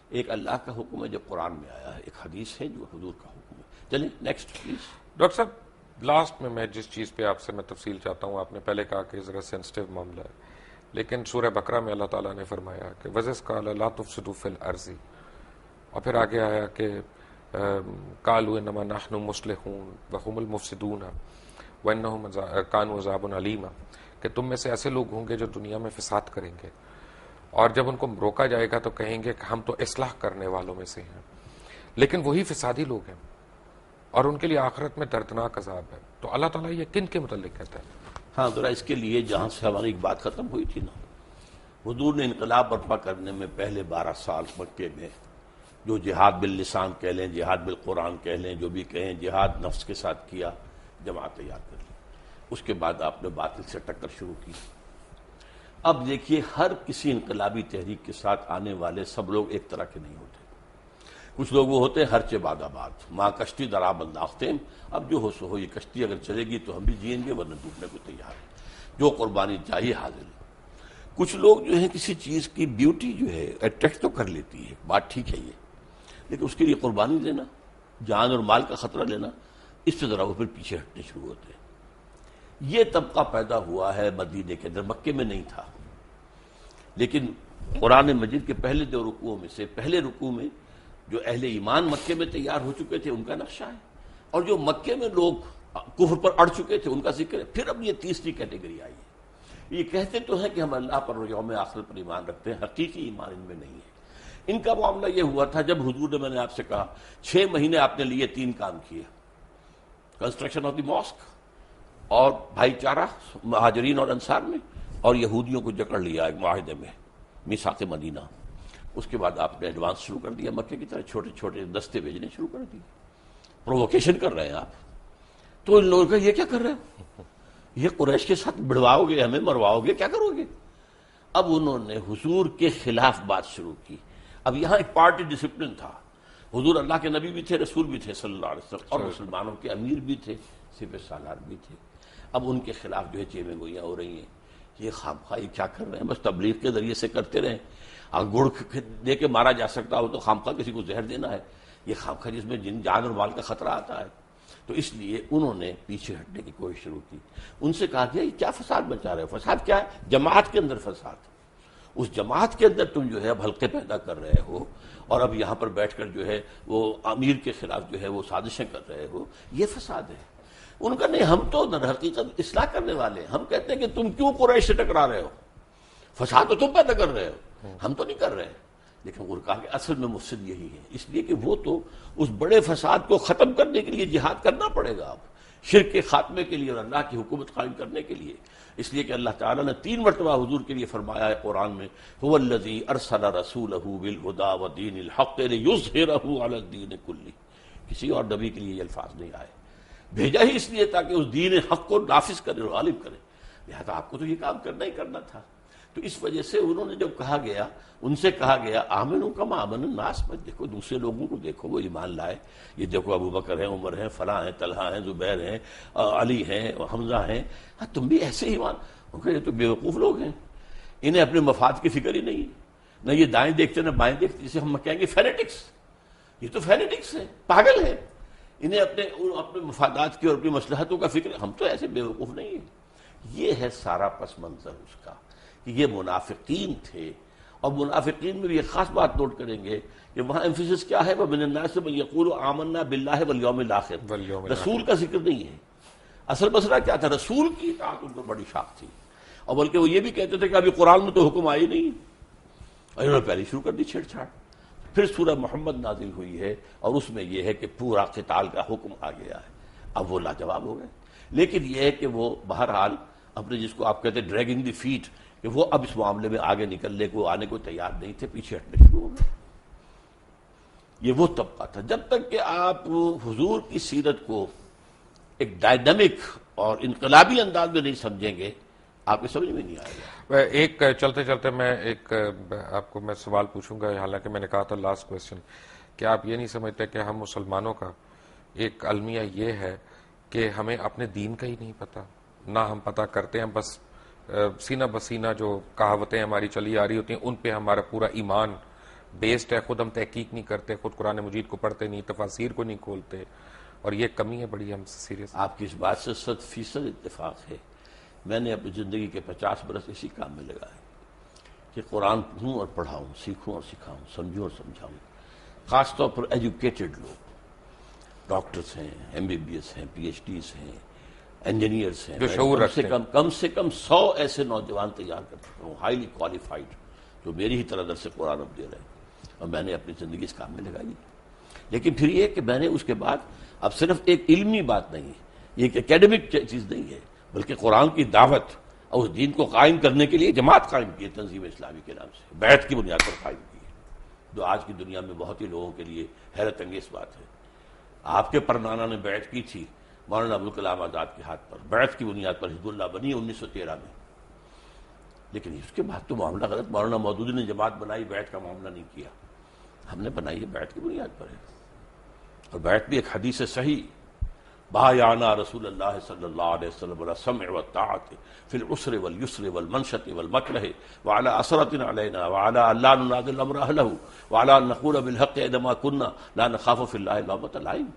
ایک اللہ کا حکم ہے جو قرآن میں آیا ہے، ایک حدیث ہے جو حضور کا حکم ہے. چلیں نیکسٹ پلیز. ڈاکٹر صاحب لاسٹ میں جس چیز پہ آپ سے میں تفصیل چاہتا ہوں، آپ نے پہلے کہا کہ ذرا سینسٹیو معاملہ ہے، لیکن سورہ بقرہ میں اللہ تعالیٰ نے فرمایا کہ وَإِذْ قَالَ لَا تُفْسِدُوا فِي الْأَرْضِ، اور پھر آگے آیا کہ قَالُوا إِنَّمَا نَحْنُ مُصْلِحُونَ وَهُمُ الْمُفْسِدُونَ وَإِنَّهُمْ كَانُوا عَذَابٌ أَلِيمًا، کہ تم میں سے ایسے لوگ ہوں گے جو دنیا میں فساد کریں گے، اور جب ان کو روکا جائے گا تو کہیں گے کہ ہم تو اصلاح کرنے والوں میں سے ہیں، لیکن وہی فسادی لوگ ہیں اور ان کے لیے آخرت میں دردناک عذاب ہے۔ تو اللہ تعالیٰ یہ کن کے متعلق کہتا ہے؟ ہاں ذرا اس کے لیے جہاں سے ہماری ایک بات ختم ہوئی تھی نا، حضور نے انقلاب برپا کرنے میں پہلے 12 سال مکے میں جو جہاد باللسان کہہ لیں، جہاد بالقرآن کہہ لیں، جو بھی کہیں، جہاد نفس کے ساتھ کیا، جماعت تیار کر لی، اس کے بعد آپ نے باطل سے ٹکر شروع کی۔ اب دیکھیے ہر کسی انقلابی تحریک کے ساتھ آنے والے سب لوگ ایک طرح کے نہیں ہوتے، کچھ لوگ وہ ہوتے ہیں ہر چہ باد آباد، ماں کشتی درا بنداختیں، اب جو ہو سو ہو، یہ کشتی اگر چلے گی تو ہم بھی جئیں گے ورنہ ڈوبنے کو تیار ہیں، جو قربانی چاہیے حاضر ہے۔ کچھ لوگ جو ہیں کسی چیز کی بیوٹی جو ہے اٹریکٹ تو کر لیتی ہے، بات ٹھیک ہے یہ، لیکن اس کے لیے قربانی دینا، جان اور مال کا خطرہ لینا، اس سے ذرا وہ پھر پیچھے ہٹنے شروع ہوتے ہیں۔ یہ طبقہ پیدا ہوا ہے مدینے کے اندر، مکے میں نہیں تھا، لیکن قرآن مجید کے پہلے 2 رکوعوں میں سے پہلے رکوع میں جو اہل ایمان مکے میں تیار ہو چکے تھے ان کا نقشہ ہے، اور جو مکے میں لوگ کفر پر اڑ چکے تھے ان کا ذکر ہے۔ پھر اب یہ تیسری کیٹیگری آئی ہے، یہ کہتے تو ہیں کہ ہم اللہ پر اور یوم آخر پر ایمان رکھتے ہیں، حقیقی ایمان ان میں نہیں ہے۔ ان کا معاملہ یہ ہوا تھا جب حضور نے، میں نے آپ سے کہا 6 مہینے آپ نے لیے 3 کام کیے، کنسٹرکشن آف دی ماسک، اور بھائی چارہ مہاجرین اور انصار میں، اور یہودیوں کو جکڑ لیا ایک معاہدے میں، میثاق مدینہ۔ اس کے بعد آپ نے ایڈوانس شروع کر دیا، مکے کی طرح چھوٹے چھوٹے دستے بھیجنے شروع کر دیے، پرووکیشن کر رہے ہیں آپ۔ تو ان لوگوں کا یہ کیا کر رہے ہیں، یہ قریش کے ساتھ بڑھواؤ گے، ہمیں مرواؤ گے، کیا کرو گے؟ اب انہوں نے حضور کے خلاف بات شروع کی۔ اب یہاں ایک پارٹی ڈسپلن تھا، حضور اللہ کے نبی بھی تھے، رسول بھی تھے صلی اللہ علیہ وسلم، اور مسلمانوں کے امیر بھی تھے، سپہ سالار بھی تھے۔ اب ان کے خلاف جو ہے چیمیں گوئیاں ہو رہی ہیں، یہ خامخواہ یہ کیا کر رہے ہیں، بس تبلیغ کے ذریعے سے کرتے رہیں، گڑ دے کے مارا جا سکتا ہو تو خامخواہ کسی کو زہر دینا ہے، یہ خامخواہ جس میں جان اور مال کا خطرہ آتا ہے۔ تو اس لیے انہوں نے پیچھے ہٹنے کی کوشش شروع کی۔ ان سے کہا گیا یہ کیا فساد مچا رہے ہو؟ فساد کیا ہے؟ جماعت کے اندر فساد، اس جماعت کے اندر تم جو ہے اب حلقے پیدا کر رہے ہو، اور اب یہاں پر بیٹھ کر جو ہے وہ امیر کے خلاف جو ہے وہ سازشیں کر رہے ہو، یہ فساد ہے۔ ان کا نہیں، ہم تو در حقیقت اصلاح کرنے والے ہیں، ہم کہتے ہیں کہ تم کیوں قریش سے ٹکرا رہے ہو، فساد تو تم پیدا کر رہے ہو، ہم تو نہیں کر رہے۔ لیکن انہوں نے کہا کہ اصل میں مفسد یہی ہے، اس لیے کہ وہ تو اس بڑے فساد کو ختم کرنے کے لیے جہاد کرنا پڑے گا اب، شرک کے خاتمے کے لیے اور اللہ کی حکومت قائم کرنے کے لیے۔ اس لیے کہ اللہ تعالیٰ نے 3 مرتبہ حضور کے لیے فرمایا ہے قرآن میں، هو الذی ارسل رسولہ بالہدی ودین الحق لیظہرہ علی الدین کلہ، کسی اور نبی کے لیے یہ الفاظ نہیں آئے، بھیجا ہی اس لیے تاکہ اس دین حق کو نافذ کرے اور غالب کرے، لہذا آپ کو تو یہ کام کرنا ہی کرنا تھا۔ تو اس وجہ سے انہوں نے جب کہا گیا، ان سے کہا گیا آمنوا کما آمن الناس، مت دیکھو دوسرے لوگوں کو، دیکھو وہ ایمان لائے، یہ دیکھو ابو بکر ہیں، عمر ہیں، فلاں ہیں، طلحہ ہیں، زبیر ہیں، علی ہیں، حمزہ ہیں، ہاں تم بھی ایسے ایمان۔ ان کا یہ تو بیوقوف لوگ ہیں، انہیں اپنے مفاد کی فکر ہی نہیں ہے، نہ یہ دائیں دیکھتے نہ بائیں دیکھتے، جسے ہم کہیں گے فینیٹکس، یہ تو فینیٹکس ہیں، پاگل ہیں، انہیں اپنے مفادات کی اور اپنی مصلحتوں کا فکر، ہم تو ایسے بیوقوف نہیں ہیں۔ یہ ہے سارا پس منظر اس کا، کہ یہ منافقین تھے، اور منافقین میں بھی ایک خاص بات نوٹ کریں گے کہ وہاں ایمفیسس کیا ہے، وَمِنَ النَّاسِ مَن يَقُولُ آمَنَّا بِاللَّهِ وَالْيَوْمِ الْآخِرِ، رسول کا ذکر نہیں ہے۔ اصل مسئلہ کیا تھا، رسول کی اطاعت ان پر بڑی شاخ تھی، اور بلکہ وہ یہ بھی کہتے تھے کہ ابھی قرآن میں تو حکم آئی نہیں، اور انہوں نے پہلے شروع کر دی چھیڑ چھاڑ۔ پھر سورہ محمد نازل ہوئی ہے، اور اس میں یہ ہے کہ پورا قتال کا حکم آ گیا ہے، اب وہ لاجواب ہو گئے۔ لیکن یہ ہے کہ وہ بہرحال اپنے جس کو آپ کہتے ہیں ڈریگنگ دی فیٹ، کہ وہ اب اس معاملے میں آگے نکلنے کو آنے کو تیار نہیں تھے، پیچھے ہٹنے شروع ہو گئے۔ یہ وہ طبقہ تھا۔ جب تک کہ آپ حضور کی سیرت کو ایک ڈائنامک اور انقلابی انداز میں نہیں سمجھیں گے، آپ کو سمجھ میں نہیں آئے گا۔ ایک چلتے چلتے میں ایک آپ کو میں سوال پوچھوں گا، حالانکہ میں نے کہا تھا لاسٹ کویسچن، کہ آپ یہ نہیں سمجھتے کہ ہم مسلمانوں کا ایک المیہ یہ ہے کہ ہمیں اپنے دین کا ہی نہیں پتہ، نہ ہم پتہ کرتے ہیں، بس سینہ بسینہ جو کہاوتیں ہماری چلی آ رہی ہوتی ہیں ان پہ ہمارا پورا ایمان بیسڈ ہے، خود ہم تحقیق نہیں کرتے، خود قرآن مجید کو پڑھتے نہیں، تفاسیر کو نہیں کھولتے، اور یہ کمی ہے بڑی ہم سے سیریس۔ آپ کی اس بات سے 100% اتفاق ہے، میں نے اپنی زندگی کے 50 برس اسی کام میں لگائے کہ قرآن پڑھوں اور پڑھاؤں، سیکھوں اور سکھاؤں، سمجھوں اور سمجھاؤں. خاص طور پر ایجوکیٹڈ لوگ، ڈاکٹرز ہیں، MBBS ہیں، PhDs ہیں، انجینئرس ہیں، جو شعور رکھتے ہیں. کم سے کم 100 ایسے نوجوان تیار کر چکا ہوں، ہائیلی کوالیفائڈ، جو میری ہی طرح درس قرآن اب دے رہے ہیں، اور میں نے اپنی زندگی اس کام میں لگائی. لیکن پھر یہ کہ میں نے اس کے بعد اب صرف ایک علمی بات نہیں ہے، یہ ایک اکیڈمک چیز نہیں ہے، بلکہ قرآن کی دعوت اور اس دین کو قائم کرنے کے لیے جماعت قائم کی ہے تنظیم اسلامی کے نام سے، بیعت کی بنیاد پر قائم کی ہے، جو آج کی دنیا میں بہت ہی لوگوں کے لیے حیرت انگیز بات ہے. آپ کے پرنانا نے بیعت کی تھی مولانا ابوالکلام آزاد کے ہاتھ پر، بیعت کی بنیاد پر حزب اللہ بنی 1913 میں. لیکن اس کے بعد تو معاملہ غلط. مولانا مودودی نے جماعت بنائی، بیعت کا معاملہ نہیں کیا. ہم نے بنائی ہے بیعت کی بنیاد پر ہے، اور بیعت بھی ایک حدیث صحیح، بایعنا رسول اللہ صلی اللہ علیہ وسلم علی السمع والطاعۃ فی العسر والیسر والمنشط والمکرہ وعلی اثرۃ علینا وعلی الا ننازع الامر اہلہ وعلی ان نقول بالحق عندما كنا لا نخاف فی اللہ لومۃ لائم.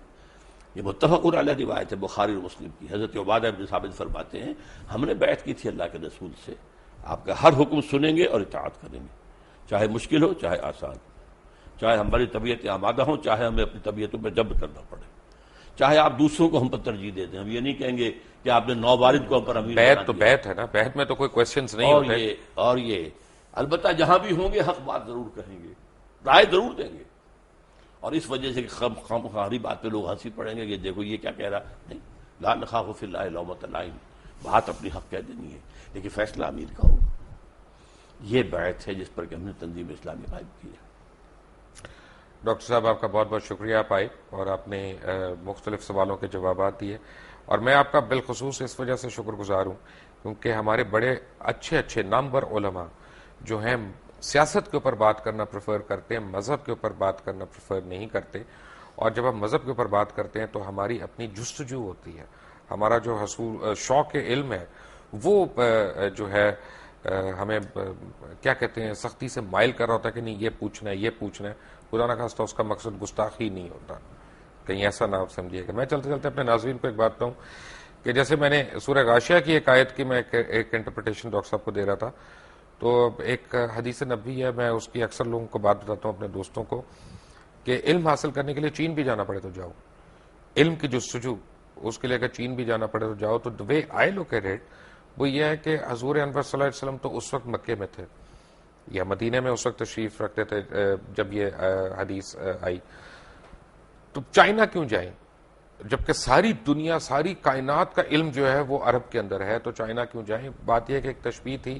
یہ متفق علیہ روایت ہے بخاری اور مسلم کی. حضرت عبادہ بن ثابت فرماتے ہیں ہم نے بیعت کی تھی اللہ کے رسول سے، آپ کا ہر حکم سنیں گے اور اطاعت کریں گے، چاہے مشکل ہو چاہے آسان، چاہے ہماری طبیعت آمادہ ہوں چاہے ہمیں اپنی طبیعتوں پہ جبر کرنا پڑے، چاہے آپ دوسروں کو ہم پر ترجیح دیتے ہیں. ہم یہ نہیں کہیں گے کہ آپ نے 9 والد کو ہم پر امیر بیعت تو بیعت ہے نا، بیعت میں تو کوئی کوشچنز نہیں ہوتے. اور یہ البتہ جہاں بھی ہوں گے حق بات ضرور کہیں گے، رائے ضرور دیں گے. اور اس وجہ سے خامخواہی بات پہ لوگ ہنسی پڑیں گے کہ دیکھو یہ کیا کہہ رہا. نہیں، لا نخاف فی اللہ لومۃ لائم، بات اپنی حق کہہ دینی ہے، لیکن فیصلہ امیر کا ہوگا. یہ بیعت ہے جس پر کہ ہم نے تنظیم اسلامی قائم کی ہے. ڈاکٹر صاحب آپ کا بہت بہت شکریہ، آپ آئے اور آپ نے مختلف سوالوں کے جوابات دیے، اور میں آپ کا بالخصوص اس وجہ سے شکر گزار ہوں کیونکہ ہمارے بڑے اچھے نامور علماء جو ہیں سیاست کے اوپر بات کرنا پریفر کرتے ہیں، مذہب کے اوپر بات کرنا پریفر نہیں کرتے. اور جب ہم مذہب کے اوپر بات کرتے ہیں تو ہماری اپنی جستجو ہوتی ہے، ہمارا جو شوق علم ہے وہ جو ہے ہمیں کیا کہتے ہیں سختی سے مائل کر رہا ہوتا ہے کہ نہیں یہ پوچھنا ہے یہ پوچھنا ہے. خدا نہ خواستہ اس کا مقصد گستاخی نہیں ہوتا، کہیں ایسا نہ آپ سمجھیے کہ. میں چلتے چلتے اپنے ناظرین کو ایک بات کہوں کہ جیسے میں نے سورہ غاشیہ کی ایک آیت کی میں ایک انٹرپریٹیشن ڈاکٹر صاحب کو دے رہا تھا، تو ایک حدیث نبوی ہے، میں اس کی اکثر لوگوں کو بات بتاتا ہوں اپنے دوستوں کو کہ علم حاصل کرنے کے لیے چین بھی جانا پڑے تو جاؤ، علم کی جستجو اس کے لیے اگر چین بھی جانا پڑے تو جاؤ. تو the way I look at it وہ یہ ہے کہ حضور انور صلی اللہ علیہ وسلم تو اس وقت مکے میں تھے یا مدینے میں اس وقت تشریف رکھتے تھے جب یہ حدیث آئی. تو چائنا کیوں جائیں جبکہ ساری دنیا ساری کائنات کا علم جو ہے وہ عرب کے اندر ہے؟ تو چائنا کیوں جائیں؟ بات یہ کہ ایک تشبیہ تھی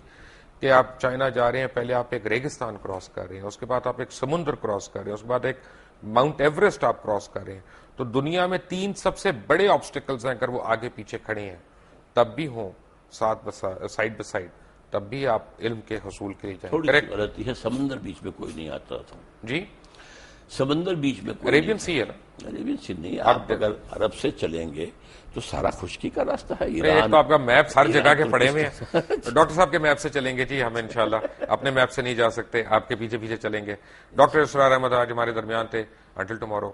کہ آپ چائنا جا رہے ہیں، پہلے آپ ایک ریگستان کراس کر رہے ہیں، اس کے بعد آپ ایک سمندر کراس کر رہے ہیں، اس کے بعد ایک ماؤنٹ ایوریسٹ آپ کراس کر رہے ہیں. تو دنیا میں 3 سب سے بڑے آبسٹیکلز ہیں، اگر وہ آگے پیچھے کھڑے ہیں تب بھی ہوں سائڈ بائی سائڈ تب بھی آپ علم کے حصول کے لیے جائیں. تھوڑی سی غلطی ہے، سمندر بیچ میں کوئی نہیں آتا تھا. جی سمندر بیچ میں کوئی عربین سی ہے نا، عربین سی نہیں. آپ اگر عرب سے چلیں گے تو سارا خشکی کا راستہ ہے. ایک تو آپ کا میپ ہر جگہ کے پڑے ہوئے ہیں. ڈاکٹر صاحب کے میپ سے چلیں گے جی، ہم انشاءاللہ اپنے میپ سے نہیں جا سکتے، آپ کے پیچھے پیچھے چلیں گے. ڈاکٹر اسرار احمد آج ہمارے درمیان تھے. Until tomorrow.